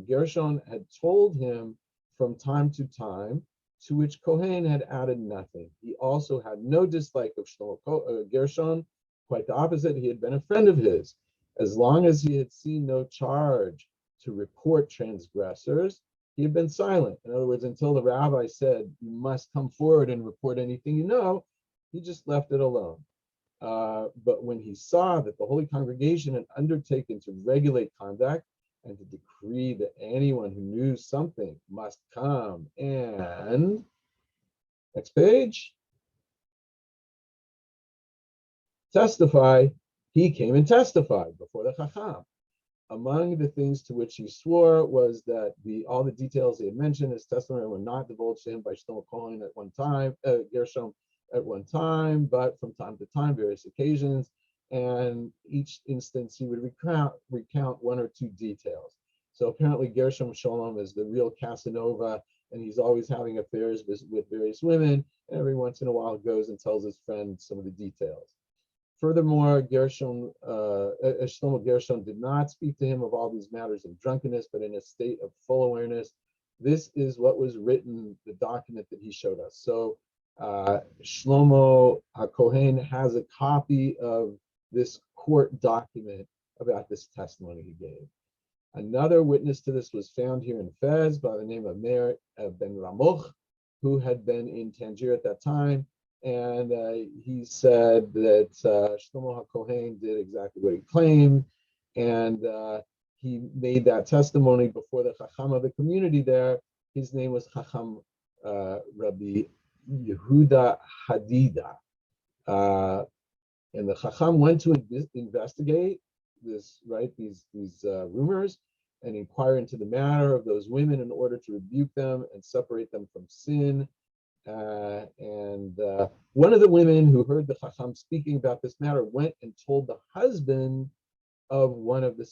Speaker 2: Gershon had told him from time to time, to which Kohen had added nothing. He also had no dislike of Shlomo Gershon. Quite the opposite, he had been a friend of his. As long as he had seen no charge to report transgressors, he had been silent. In other words, until the rabbi said, you must come forward and report anything you know, he just left it alone. But when he saw that the Holy Congregation had undertaken to regulate conduct and to decree that anyone who knew something must come and, next page, testify, he came and testified before the Chacham. Among the things to which he swore was that all the details he had mentioned, his testimony, were not divulged to him by Shlomo Kohen at one time, Gershon at one time, but from time to time, various occasions, and each instance he would recount one or two details. So apparently Gershom Shalom is the real Casanova, and he's always having affairs with various women, and every once in a while goes and tells his friend some of the details. Furthermore, Shlomo Gershon did not speak to him of all these matters of drunkenness, but in a state of full awareness. This is what was written, the document that he showed us. So Shlomo HaKohen has a copy of this court document about this testimony he gave. Another witness to this was found here in Fez by the name of Meir ben Ramoch, who had been in Tangier at that time. And he said that Shlomo HaKohen did exactly what he claimed, and he made that testimony before the Chacham of the community there. His name was Chacham Rabbi Yehuda Hadida. And the Chacham went to investigate this, right, these rumors, and inquire into the matter of those women in order to rebuke them and separate them from sin. One of the women who heard the Chacham speaking about this matter went and told the husband of one of the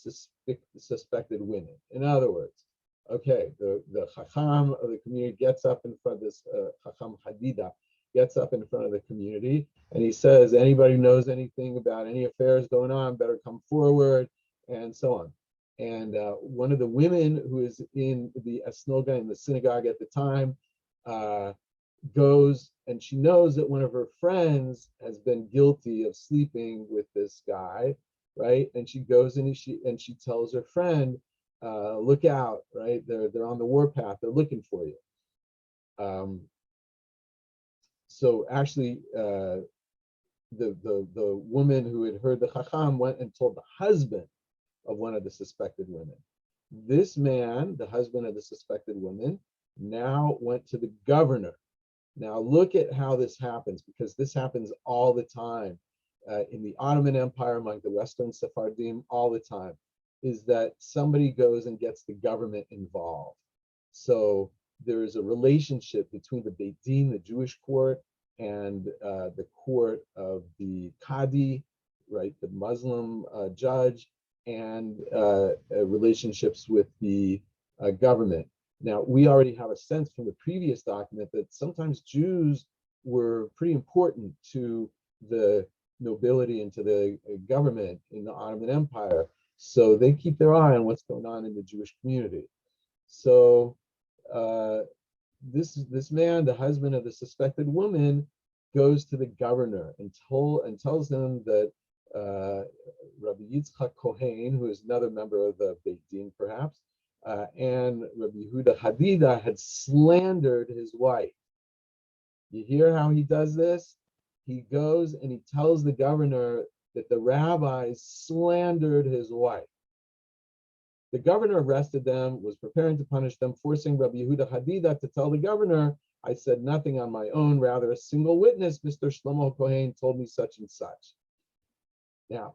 Speaker 2: suspected women. In other words, okay, the Chacham of the community gets up in front of this, Chacham Hadida, gets up in front of the community, and he says, anybody who knows anything about any affairs going on better come forward, and so on. And one of the women who is in the Asnoga, in the synagogue at the time, goes, and she knows that one of her friends has been guilty of sleeping with this guy, right? And she goes and she tells her friend, look out, right? They're on the warpath, they're looking for you. So actually, the woman who had heard the Chacham went and told the husband of one of the suspected women. This man, the husband of the suspected woman, now went to the governor. Now look at how this happens, because this happens all the time in the Ottoman Empire, among the Western Sepharadim, all the time, is that somebody goes and gets the government involved. So there is a relationship between the Beit Din, the Jewish court, and the court of the Qadi, right, the Muslim judge, and relationships with the government. Now, we already have a sense from the previous document that sometimes Jews were pretty important to the nobility and to the government in the Ottoman Empire. So they keep their eye on what's going on in the Jewish community. So this man, the husband of the suspected woman, goes to the governor and tells him that Rabbi Yitzchak Kohen, who is another member of the Beit Din perhaps, and Rabbi Yehuda Hadida had slandered his wife. You hear how he does this? He goes and he tells the governor that the rabbis slandered his wife. The governor arrested them, was preparing to punish them, forcing Rabbi Yehuda Hadida to tell the governor, I said nothing on my own, rather a single witness, Mr. Shlomo Kohen, told me such and such. Now,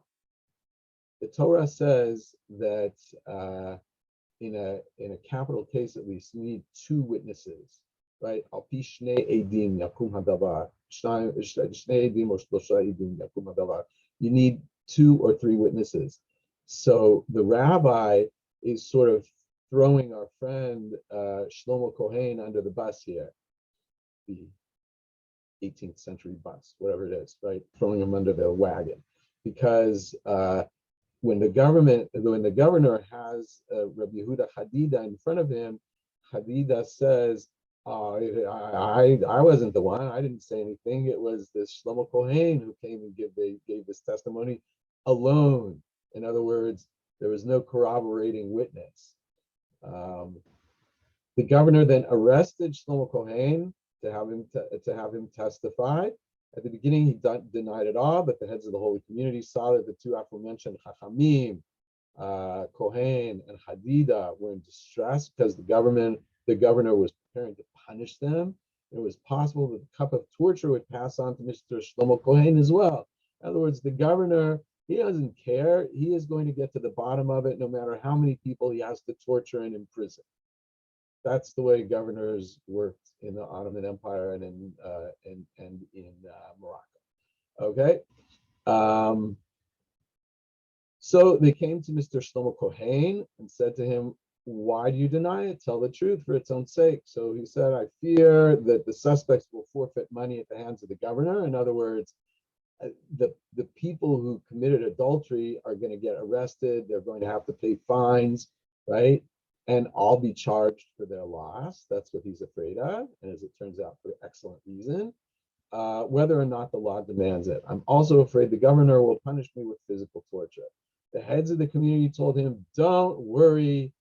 Speaker 2: the Torah says that in a capital case at least, you need two witnesses, right? Al pi shnei edim yakum hadavar. Shnei edim or shlosha edim yakum hadavar. You need 2 or 3 witnesses. So the rabbi is sort of throwing our friend Shlomo Kohen under the bus here, the 18th century bus, whatever it is, right? Throwing him under the wagon, because when the governor has Rabbi Yehuda Hadida in front of him, Hadida says, I wasn't the one. I didn't say anything. It was this Shlomo Kohen who came and gave this testimony alone. In other words, there was no corroborating witness. The governor then arrested Shlomo Kohen to have him testify. At the beginning, he denied it all, but the heads of the holy community saw that the 2 aforementioned Chachamim, Kohen and Hadida, were in distress because the governor was preparing to punish them. It was possible that the cup of torture would pass on to Mr. Shlomo Kohen as well. In other words, the governor, he doesn't care. He is going to get to the bottom of it, no matter how many people he has to torture and imprison. That's the way governors worked in the Ottoman Empire and in Morocco. Okay, so they came to Mr. Shlomo Kohen and said to him, "Why do you deny it? Tell the truth for its own sake." So he said, "I fear that the suspects will forfeit money at the hands of the governor." In other words, the people who committed adultery are going to get arrested. They're going to have to pay fines, right? And I'll be charged for their loss. That's what he's afraid of, and as it turns out, for excellent reason, whether or not the law demands it. I'm also afraid the governor will punish me with physical torture. The heads of the community told him, "Don't worry,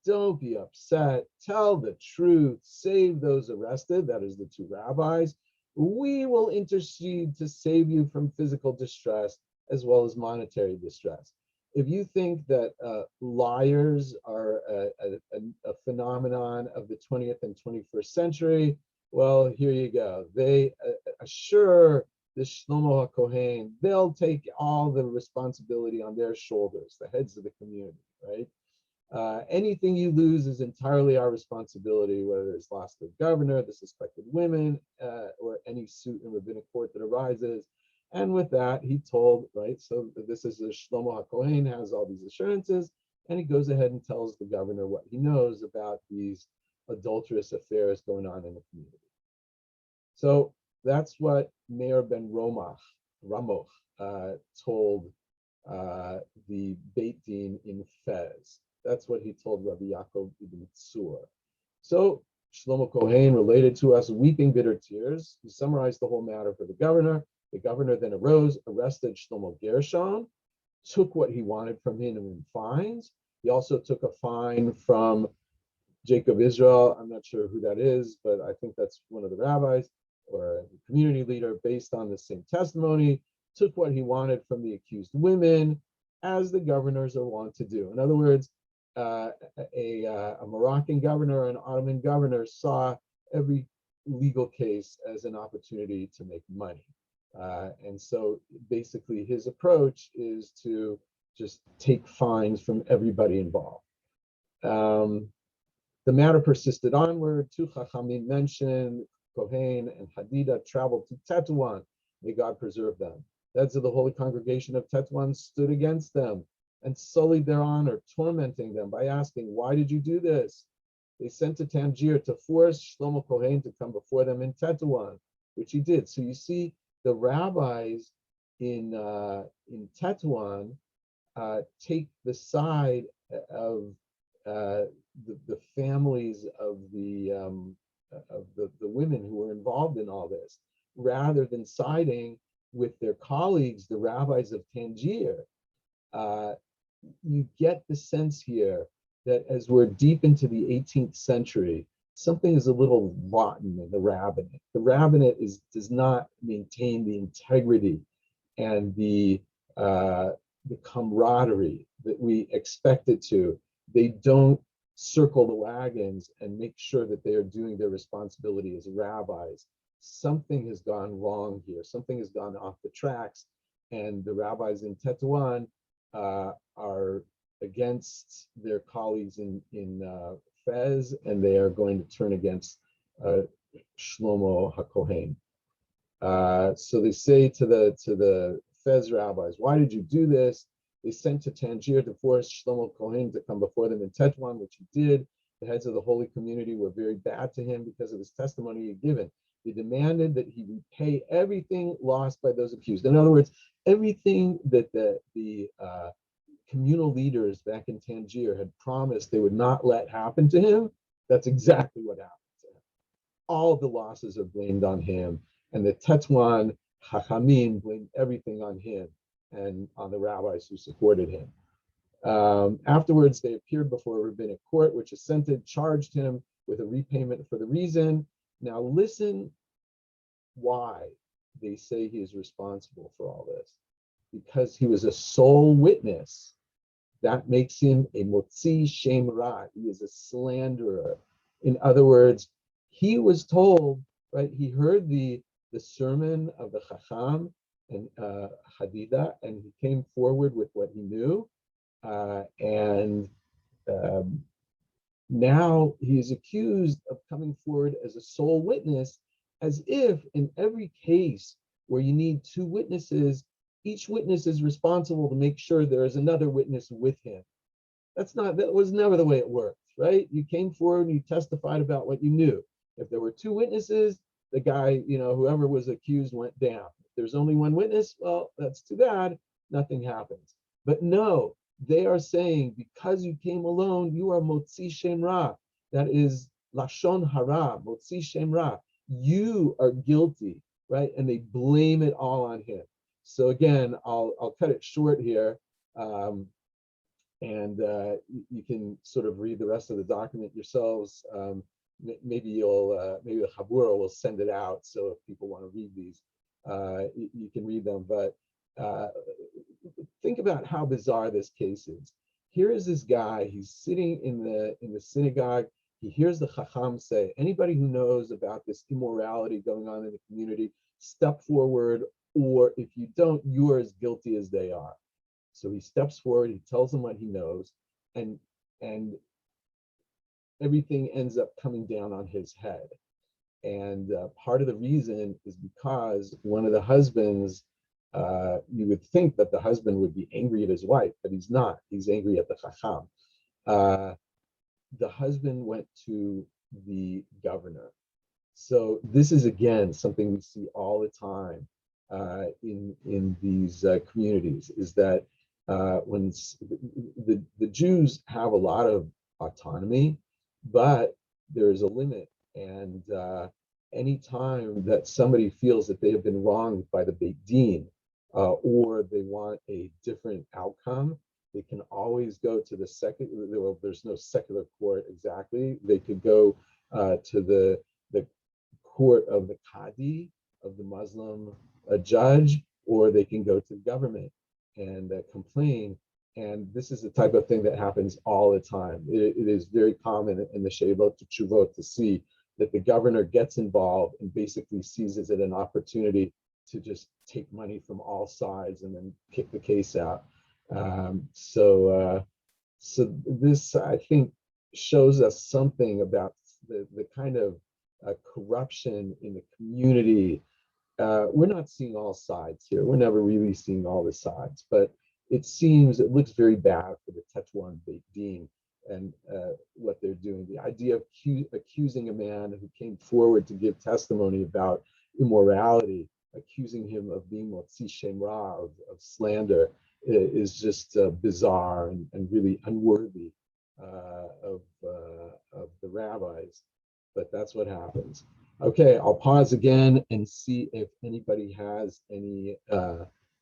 Speaker 2: don't be upset, tell the truth, save those arrested," that is the 2 rabbis. "We will intercede to save you from physical distress as well as monetary distress." If you think that liars are a phenomenon of the 20th and 21st century, well, here you go. They assure the Shlomo HaKohen, they'll take all the responsibility on their shoulders, the heads of the community, right? Anything you lose is entirely our responsibility, whether it's loss of the governor, the suspected women, or any suit in rabbinic court that arises. And with that, he told, right, so this is Shlomo HaKohen has all these assurances, and he goes ahead and tells the governor what he knows about these adulterous affairs going on in the community. So that's what Meir ben Ramoch told the Beit Din in Fez. That's what he told Rabbi Yaakov ibn Tzur. So Shlomo Kohen related to us weeping bitter tears. He summarized the whole matter for the governor. The governor then arose, arrested Shlomo Gershon, took what he wanted from him in fines. He also took a fine from Jacob Israel. I'm not sure who that is, but I think that's one of the rabbis or a community leader based on the same testimony, took what he wanted from the accused women, as the governors are wont to do. In other words, a Moroccan governor or an Ottoman governor saw every legal case as an opportunity to make money. And so basically his approach is to just take fines from everybody involved. The matter persisted onward. 2 Chachamim mentioned, Kohen and Hadida traveled to Tetuan. May God preserve them. The heads of the Holy Congregation of Tetuan stood against them and sullied their honor, tormenting them by asking, "Why did you do this?" They sent to Tangier to force Shlomo Kohen to come before them in Tetuan, which he did. So you see, the rabbis in Tetuan take the side of the families of the women who were involved in all this. rather than siding with their colleagues, the rabbis of Tangier. You get the sense here that as we're deep into the 18th century, something is a little rotten in the rabbinate. The rabbinate does not maintain the integrity and the camaraderie that we expect it to. They don't circle the wagons and make sure that they are doing their responsibility as rabbis. Something has gone wrong here. Something has gone off the tracks, and the rabbis in Tetuan are against their colleagues in Fez, and they are going to turn against Shlomo HaKohen. So they say to the Fez rabbis, "Why did you do this?" They sent to Tangier to force Shlomo Kohen to come before them in Tetuan, which he did. The heads of the holy community were very bad to him because of his testimony he had given. They demanded that he repay everything lost by those accused. In other words, everything that the communal leaders back in Tangier had promised they would not let happen to him, that's exactly what happened to him. All of the losses are blamed on him, and the Tetuan Chachamim blamed everything on him and on the rabbis who supported him. Afterwards, they appeared before a rabbinic court, which assented, charged him with a repayment for the reason. Now listen why they say he is responsible for all this. Because he was a sole witness. That makes him a motzi shem ra. He is a slanderer. In other words, he was told, right? He heard the sermon of the Chacham and Hadida, and he came forward with what he knew. Now he is accused of coming forward as a sole witness, as if in every case where you need two witnesses, each witness is responsible to make sure there is another witness with him. That was never the way it worked, right? You came forward and you testified about what you knew. If there were two witnesses, the guy, whoever was accused went down. If there's only one witness, well, that's too bad. Nothing happens. But no, they are saying, because you came alone, you are motzi shem ra. That is lashon hara, motzi shem ra. You are guilty, right? And they blame it all on him. So again, I'll cut it short here, and you can sort of read the rest of the document yourselves. Maybe the Chabura will send it out, so if people want to read these, you can read them. But think about how bizarre this case is. Here is this guy. He's sitting in the synagogue. He hears the Chacham say, "Anybody who knows about this immorality going on in the community, step forward. Or if you don't, you are as guilty as they are." So he steps forward, he tells them what he knows, and everything ends up coming down on his head. And part of the reason is because one of the husbands, you would think that the husband would be angry at his wife, but he's not. He's angry at the Chacham. The husband went to the governor. So this is, again, something we see all the time in these communities, is that when the Jews have a lot of autonomy, but there is a limit. And any time that somebody feels that they have been wronged by the Beit Din, or they want a different outcome, they can always go to the well, there's no secular court exactly. They could go to the court of the Qadi, of the Muslim judge, or they can go to the government and complain. And this is the type of thing that happens all the time. It is very common in the Sheilot to Teshubot to see that the governor gets involved and basically seizes it an opportunity to just take money from all sides and then kick the case out. So this, I think, shows us something about the kind of corruption in the community. We're not seeing all sides here. We're never really seeing all the sides, but it looks very bad for the Tetuan Beit Din and what they're doing. The idea of accusing a man who came forward to give testimony about immorality, accusing him of being motzi shem ra, of slander, is just bizarre and really unworthy of the rabbis. But that's what happens. Okay, I'll pause again and see if anybody has any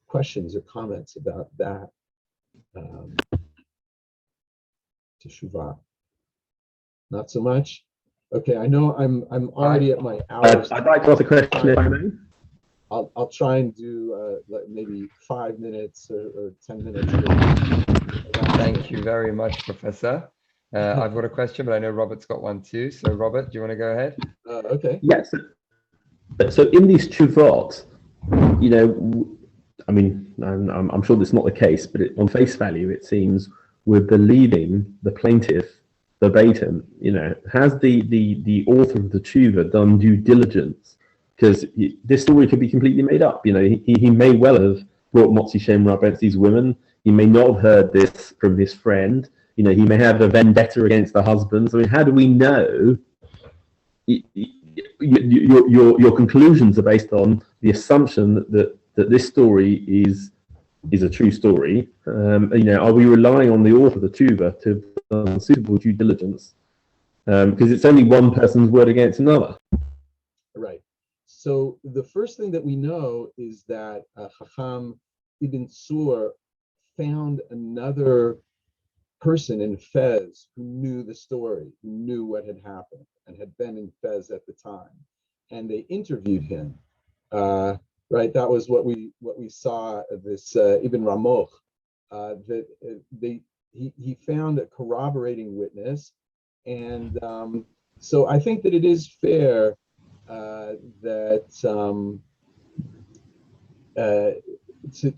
Speaker 2: questions or comments about that teshuvah. Not so much. Okay, I know I'm already at my hours.
Speaker 3: I'd like to ask a question if I may.
Speaker 2: I'll try and do maybe 5 minutes or 10 minutes.
Speaker 1: Thank you very much, Professor. I've got a question, but I know Robert's got one too. So, Robert, do you want to go ahead?
Speaker 2: Okay.
Speaker 3: Yes. So in these teshuvot, I mean, I'm sure that's not the case, but on face value, it seems we're believing the plaintiff verbatim. Has the author of the teshuva done due diligence? Because this story could be completely made up. He may well have brought Motzi Shem Rab against these women. He may not have heard this from his friend. He may have a vendetta against the husbands. I mean, how do we know? Your conclusions are based on the assumption that this story is a true story. Are we relying on the author of the teshuva to have done suitable due diligence? Because it's only one person's word against another.
Speaker 2: Right. So the first thing that we know is that Chacham Ibn Sur found another person in Fez who knew the story, who knew what had happened, and had been in Fez at the time, and they interviewed him. Right, that was what we saw. This Ibn Ramoch, that he found a corroborating witness, and so I think that it is fair that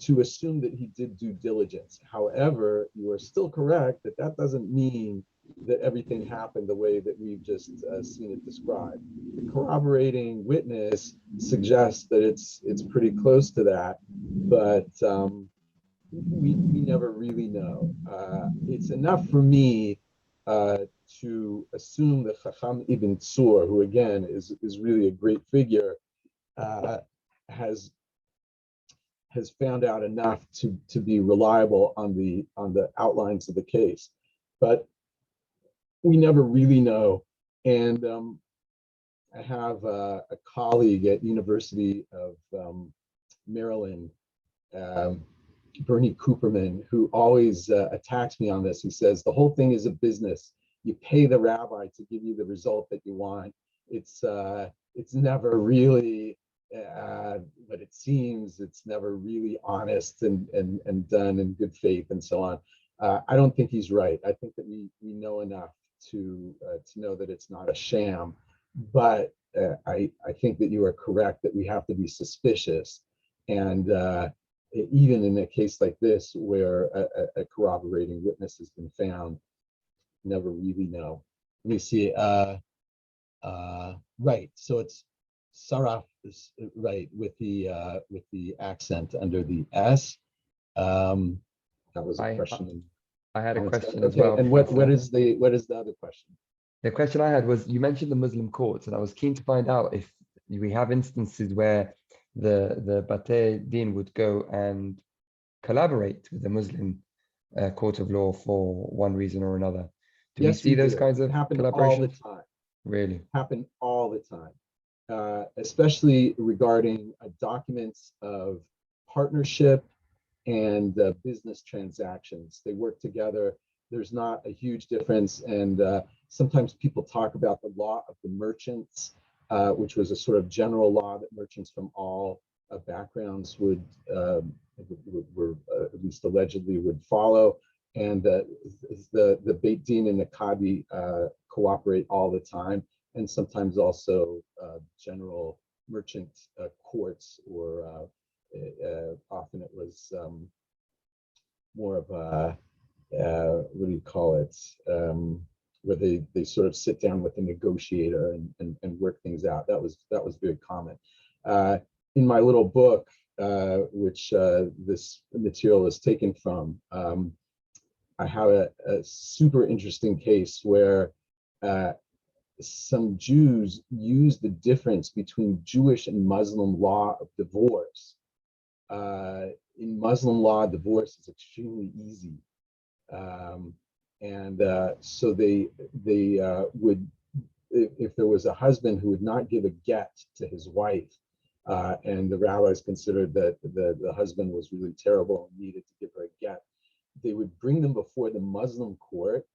Speaker 2: to assume that he did due diligence. However, you are still correct that doesn't mean that everything happened the way that we've just seen it described. The corroborating witness suggests that it's pretty close to that, but we never really know. It's enough for me to assume that Chacham Ibn Sur, who again is really a great figure, has found out enough to be reliable on the outlines of the case, but we never really know. And I have a colleague at University of Maryland, Bernie Cooperman, who always attacks me on this. He says the whole thing is a business. You pay the rabbi to give you the result that you want. It's never really what it seems. It's never really honest and done in good faith and so on. I don't think he's right. I think that we know enough to know that it's not a sham, but I think that you are correct that we have to be suspicious, and even in a case like this where a corroborating witness has been found, never really know. Let me see. Right. So it's Saraf, right, with the accent under the S. That was a question.
Speaker 1: I had a question as
Speaker 2: okay,
Speaker 1: well.
Speaker 2: and what is the other question?
Speaker 1: The question I had was, you mentioned the Muslim courts, and I was keen to find out if we have instances where the Batei Din would go and collaborate with the Muslim court of law for one reason or another. Do we see those kinds of collaborations?
Speaker 2: All the time.
Speaker 1: Really?
Speaker 2: Happen all the time, especially regarding documents of partnership and business transactions. They work together. There's not a huge difference, and sometimes people talk about the law of the merchants, which was a sort of general law that merchants from all backgrounds were at least allegedly would follow, and the Beit Din and the Qadi cooperate all the time, and sometimes also general merchant courts, or often it was more of a what do you call it, where they sort of sit down with a negotiator and work things out. That was very common. In my little book, which this material is taken from, I have a super interesting case where some Jews use the difference between Jewish and Muslim law of divorce. In Muslim law, divorce is extremely easy, and so they would if there was a husband who would not give a get to his wife, and the rabbis considered that the husband was really terrible and needed to give her a get, they would bring them before the Muslim court.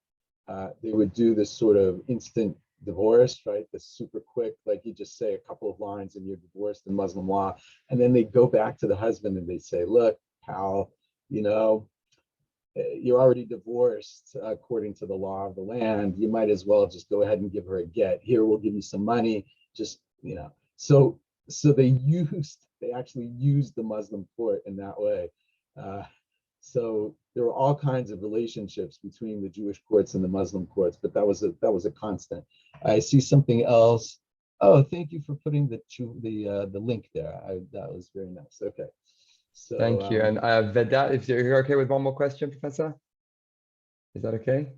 Speaker 2: They would do this sort of instant divorce, right? The super quick, like you just say a couple of lines and you're divorced in Muslim law. And then they go back to the husband and they say, look, pal, you're already divorced according to the law of the land. You might as well just go ahead and give her a get. Here, we'll give you some money. Just, So they actually used the Muslim court in that way. So there were all kinds of relationships between the Jewish courts and the Muslim courts, but that was a constant. I see something else. Oh, thank you for putting the link there. That was very nice. Okay. So
Speaker 1: thank you. And Vedat, if you're okay with one more question, Professor, is that okay?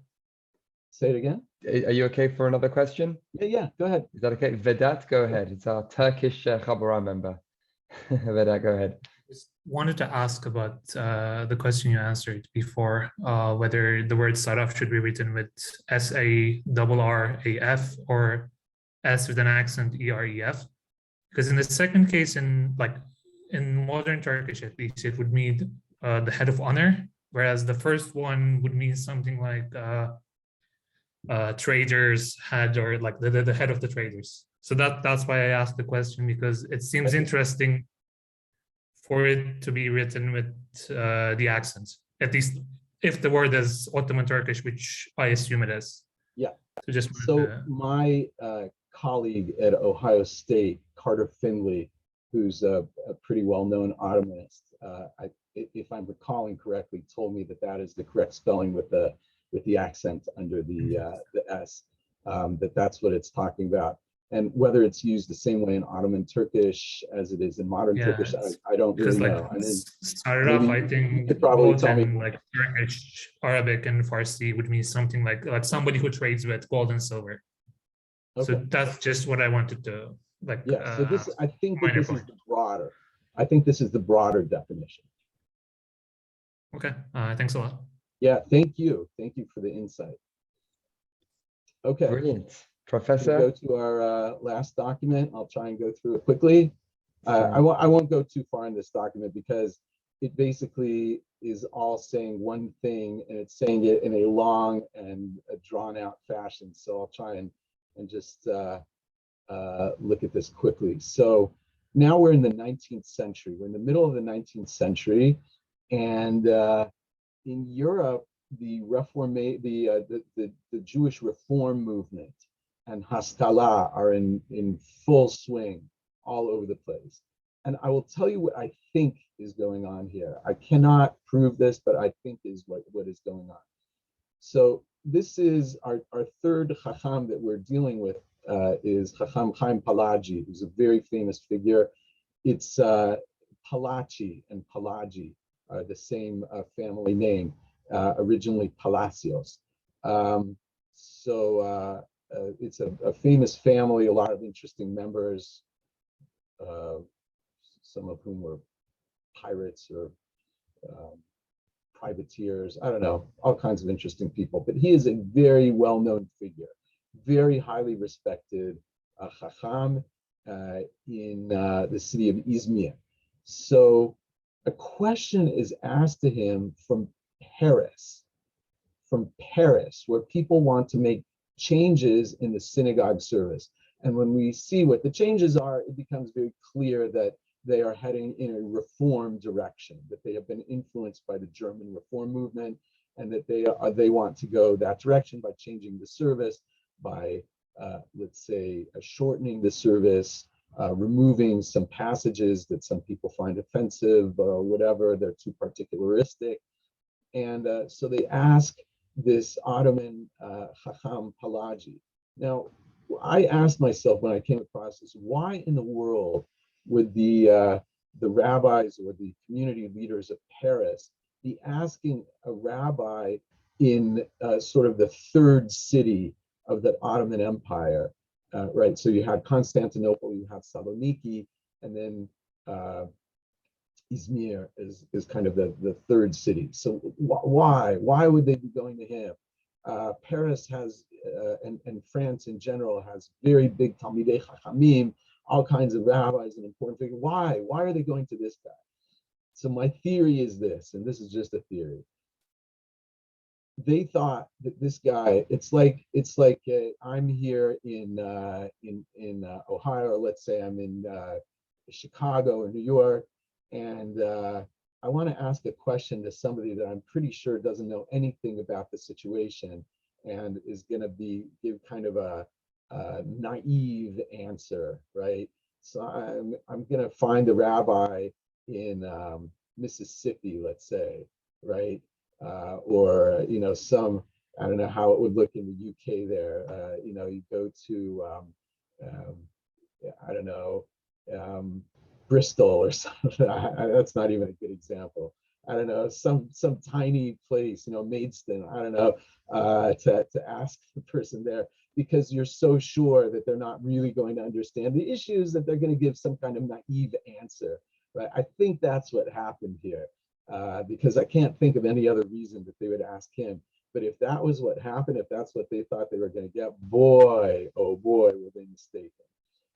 Speaker 2: Say it again.
Speaker 1: Are you okay for another question?
Speaker 2: Yeah. Go ahead.
Speaker 1: Is that okay? Vedat, go ahead. It's our Turkish Chabura member. Vedat, go ahead.
Speaker 4: Just wanted to ask about the question you answered before, whether the word saraf should be written with S-A-R-R-A-F or S with an accent E-R-E-F. Because in the second case, in modern Turkish at least, it would mean the head of honor, whereas the first one would mean something like traders head, or like the head of the traders. So that's why I asked the question, because it seems interesting for it to be written with the accents, at least if the word is Ottoman Turkish, which I assume it is.
Speaker 2: Yeah.
Speaker 4: So
Speaker 2: my colleague at Ohio State, Carter Finley, who's a pretty well-known Ottomanist, if I'm recalling correctly, told me that is the correct spelling with the accent under the S, that's what it's talking about. And whether it's used the same way in Ottoman Turkish as it is in modern Turkish, I don't really know.
Speaker 4: I think
Speaker 2: probably
Speaker 4: both
Speaker 2: tell me.
Speaker 4: in like Turkish, Arabic, and Farsi would mean something like somebody who trades with gold and silver. Okay. So that's just what I wanted to like.
Speaker 2: Yeah. So I think that this is the broader. I think this is the broader definition.
Speaker 4: Okay. Thanks a lot.
Speaker 2: Yeah. Thank you. Thank you for the insight. Okay.
Speaker 1: Brilliant. Professor?
Speaker 2: We'll go to our last document. I'll try and go through it quickly. I won't go too far in this document because it basically is all saying one thing, and it's saying it in a long and a drawn out fashion. So I'll try and just look at this quickly. So now we're in the 19th century. We're in the middle of the 19th century, and in Europe, the Jewish reform movement and Haskalah are in full swing all over the place. And I will tell you what I think is going on here. I cannot prove this, but I think is what is going on. So this is our third Chacham that we're dealing with, is Chacham Chaim Palagi, who's a very famous figure. It's Palachi and Palagi are the same family name, originally Palacios. It's a famous family, a lot of interesting members, some of whom were pirates or privateers. I don't know, all kinds of interesting people. But he is a very well-known figure, very highly respected Chacham in the city of Izmir. So a question is asked to him from Paris, where people want to make changes in the synagogue service. And when we see what the changes are, it becomes very clear that they are heading in a reform direction, that they have been influenced by the German reform movement, and that they want to go that direction by changing the service, by let's say shortening the service, removing some passages that some people find offensive or whatever, they're too particularistic. And so they ask this Ottoman Chacham Palagi. Now, I asked myself when I came across this, why in the world would the rabbis or the community leaders of Paris be asking a rabbi in sort of the third city of the Ottoman Empire, right? So you had Constantinople, you have Saloniki, and then Izmir is kind of the third city. So why would they be going to him? Paris has, and France in general has very big Talmidei Chachamim, all kinds of rabbis and important figures. Why? Why are they going to this guy? So my theory is this, and this is just a theory. They thought that this guy, it's like I'm here in Ohio, or let's say I'm in Chicago or New York, and I want to ask a question to somebody that I'm pretty sure doesn't know anything about the situation and is going to give kind of a naive answer, right? So I'm going to find a rabbi in Mississippi, let's say, right? Or some, I don't know how it would look in the UK there. You go to I don't know, Bristol or something. That's not even a good example. I don't know, some tiny place, Maidstone, I don't know, to ask the person there, because you're so sure that they're not really going to understand the issues, that they're going to give some kind of naive answer, right? I think that's what happened here, because I can't think of any other reason that they would ask him. But if that was what happened, if that's what they thought they were going to get, boy, oh boy, were they mistaken.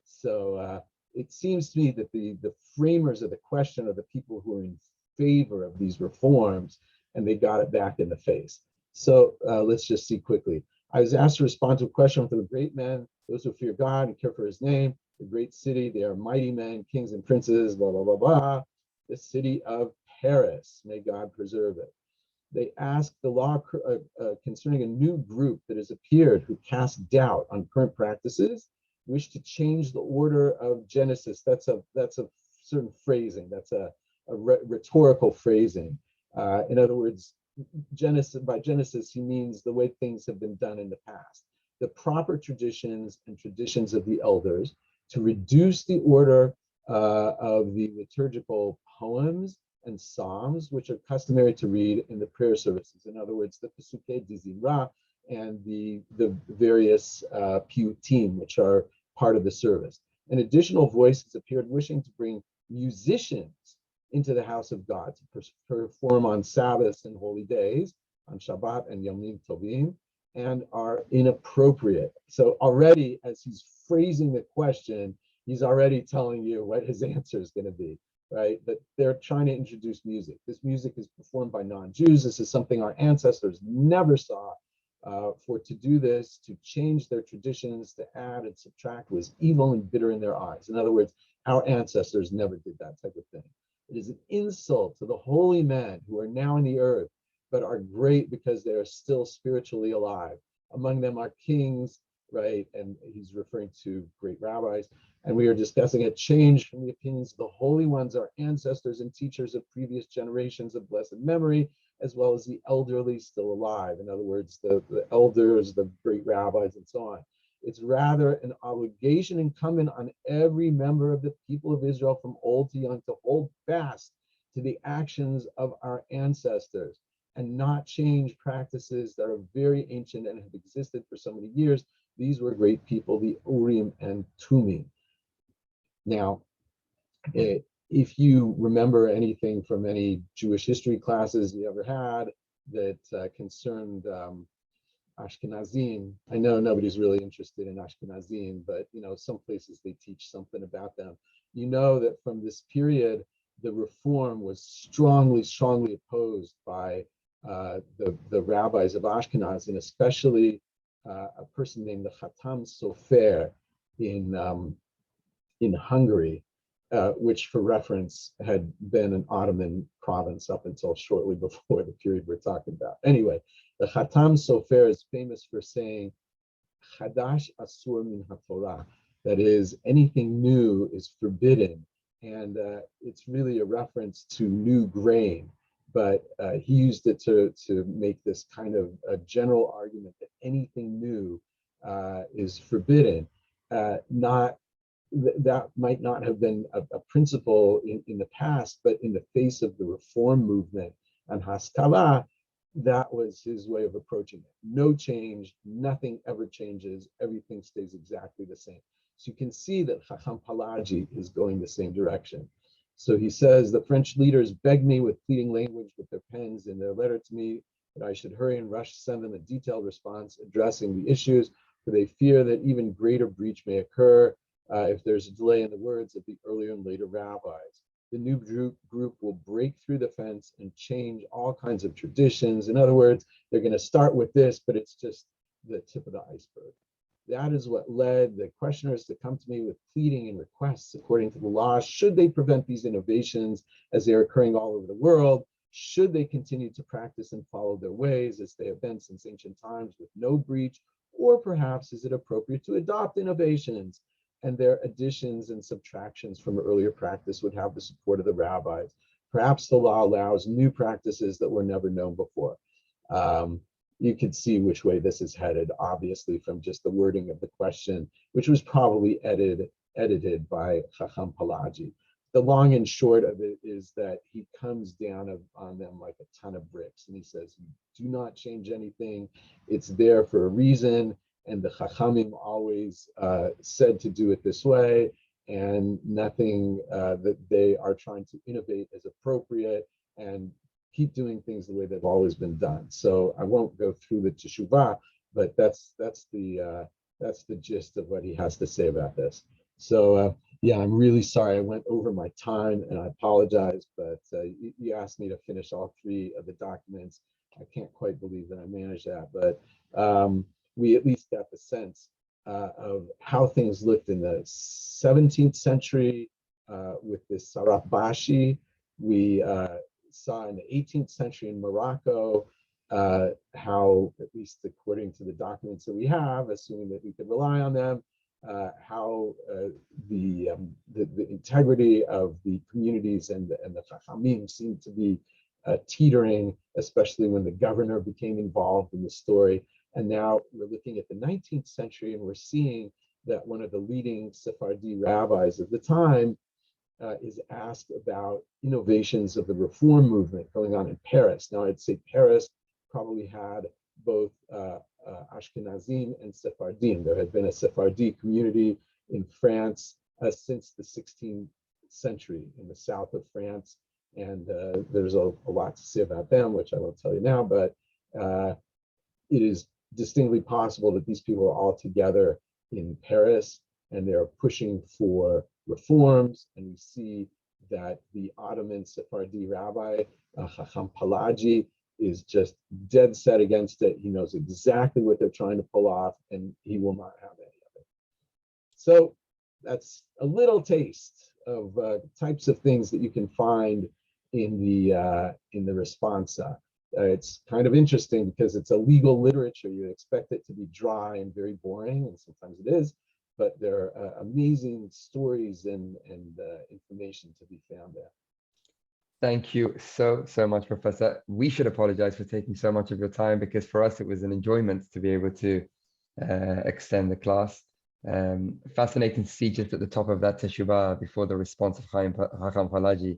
Speaker 2: So it seems to me that the framers of the question are the people who are in favor of these reforms, and they got it back in the face. So let's just see quickly. I was asked to respond to a question from the great men, those who fear God and care for his name, the great city, they are mighty men, kings and princes, blah, blah, blah, blah. The city of Paris, may God preserve it. They asked the law concerning a new group that has appeared who cast doubt on current practices, wish to change the order of Genesis. That's a certain phrasing. That's a rhetorical phrasing. In other words, by Genesis, he means the way things have been done in the past. The proper traditions and traditions of the elders, to reduce the order of the liturgical poems and psalms, which are customary to read in the prayer services. In other words, the Pesukei Dizimra and the various piyutim, which are part of the service. And additional voices appeared wishing to bring musicians into the house of God to perform on Sabbaths and holy days, on Shabbat and Yomim Tovim, and are inappropriate. So already, as he's phrasing the question, he's already telling you what his answer is going to be, right? That they're trying to introduce music. This music is performed by non-Jews. This is something our ancestors never saw. For to do this, to change their traditions, to add and subtract, was evil and bitter in their eyes. In other words, our ancestors never did that type of thing. It is an insult to the holy men who are now in the earth, but are great because they are still spiritually alive. Among them are kings, right? And he's referring to great rabbis. And we are discussing a change from the opinions of the holy ones, our ancestors and teachers of previous generations of blessed memory, as well as the elderly still alive. In other words, the elders, the great rabbis, and so on. It's rather an obligation incumbent on every member of the people of Israel from old to young to hold fast to the actions of our ancestors and not change practices that are very ancient and have existed for so many years. These were great people, the Urim and Tumim. Now, if you remember anything from any Jewish history classes you ever had that concerned Ashkenazim, I know nobody's really interested in Ashkenazim, but some places they teach something about them. You know that from this period, the reform was strongly opposed by the rabbis of Ashkenaz, and especially a person named the Khatam Sofer in Hungary, which for reference had been an Ottoman province up until shortly before the period we're talking about. Anyway, the Khatam Sofer is famous for saying, Chadash Asur min HaTorah, that is, anything new is forbidden. And it's really a reference to new grain, but he used it to make this kind of a general argument that anything new is forbidden. That might not have been a principle in the past, but in the face of the reform movement and Haskalah, that was his way of approaching it. No change, nothing ever changes, everything stays exactly the same. So you can see that Chacham Palaji is going the same direction. So he says, the French leaders begged me with pleading language with their pens in their letter to me that I should hurry and rush to send them a detailed response addressing the issues, for they fear that even greater breach may occur if there's a delay in the words of the earlier and later rabbis. The new group will break through the fence and change all kinds of traditions. In other words, they're going to start with this, but it's just the tip of the iceberg. That is what led the questioners to come to me with pleading and requests according to the law. Should they prevent these innovations as they are occurring all over the world? Should they continue to practice and follow their ways as they have been since ancient times with no breach? Or perhaps is it appropriate to adopt innovations and their additions and subtractions from earlier practice would have the support of the rabbis? Perhaps the law allows new practices that were never known before. You could see which way this is headed, obviously, from just the wording of the question, which was probably edited by Chacham Palaji. The long and short of it is that he comes down on them like a ton of bricks, and he says, do not change anything. It's there for a reason, and the Chachamim always said to do it this way, and nothing that they are trying to innovate is appropriate, and keep doing things the way they've always been done. So I won't go through the Teshuvah, but that's the gist of what he has to say about this. So yeah, I'm really sorry I went over my time, and I apologize, but you asked me to finish all 3 of the documents. I can't quite believe that I managed that, but we at least got the sense of how things looked in the 17th century with this Saraf Bashi. We saw in the 18th century in Morocco how, at least according to the documents that we have, assuming that we could rely on them, how the integrity of the communities and the Chachamim seemed to be teetering, especially when the governor became involved in the story. And now we're looking at the 19th century, and we're seeing that one of the leading Sephardi rabbis of the time is asked about innovations of the reform movement going on in Paris. Now, I'd say Paris probably had both Ashkenazim and Sephardim. There had been a Sephardi community in France since the 16th century in the south of France, and there's a lot to say about them, which I won't tell you now, but it is distinctly possible that these people are all together in Paris, and they're pushing for reforms. And we see that the Ottoman Sephardi rabbi, Chacham Palaji, is just dead set against it. He knows exactly what they're trying to pull off, and he will not have any of it. So that's a little taste of types of things that you can find in the responsa. It's kind of interesting because it's a legal literature. You expect it to be dry and very boring, and sometimes it is, but there are amazing stories and information to be found there.
Speaker 1: Thank you so much, Professor. We should apologize for taking so much of your time, because for us it was an enjoyment to be able to extend the class. Fascinating to see just at the top of that Teshubah, before the response of Chacham Palaji,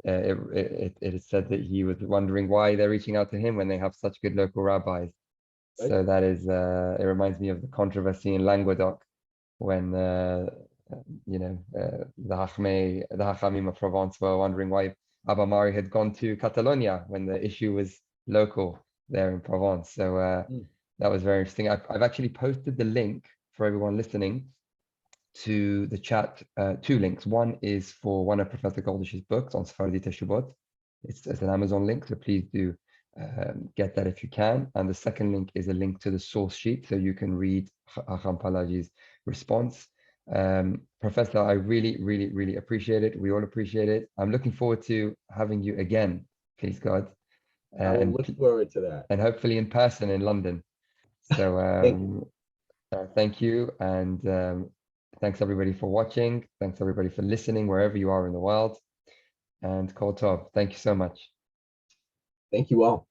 Speaker 1: it is said that he was wondering why they're reaching out to him when they have such good local rabbis. Right. So that is, it reminds me of the controversy in Languedoc when the Hachamim of Provence were wondering why Abba Mari had gone to Catalonia when the issue was local there in Provence. So that was very interesting. I've actually posted the link for everyone listening to the chat, 2 links. One is for one of Professor Goldish's books on Sephardi Teshubot. It's an Amazon link, so please do get that if you can. And the second link is a link to the source sheet, so you can read Chacham Palaji's response. Professor, I really appreciate it. We all appreciate it. I'm looking forward to having you again, please God.
Speaker 2: I look forward to that.
Speaker 1: And hopefully in person in London. So thank you. And thanks everybody for watching. Thanks everybody for listening, wherever you are in the world. And Kol Tov, thank you so much.
Speaker 2: Thank you all.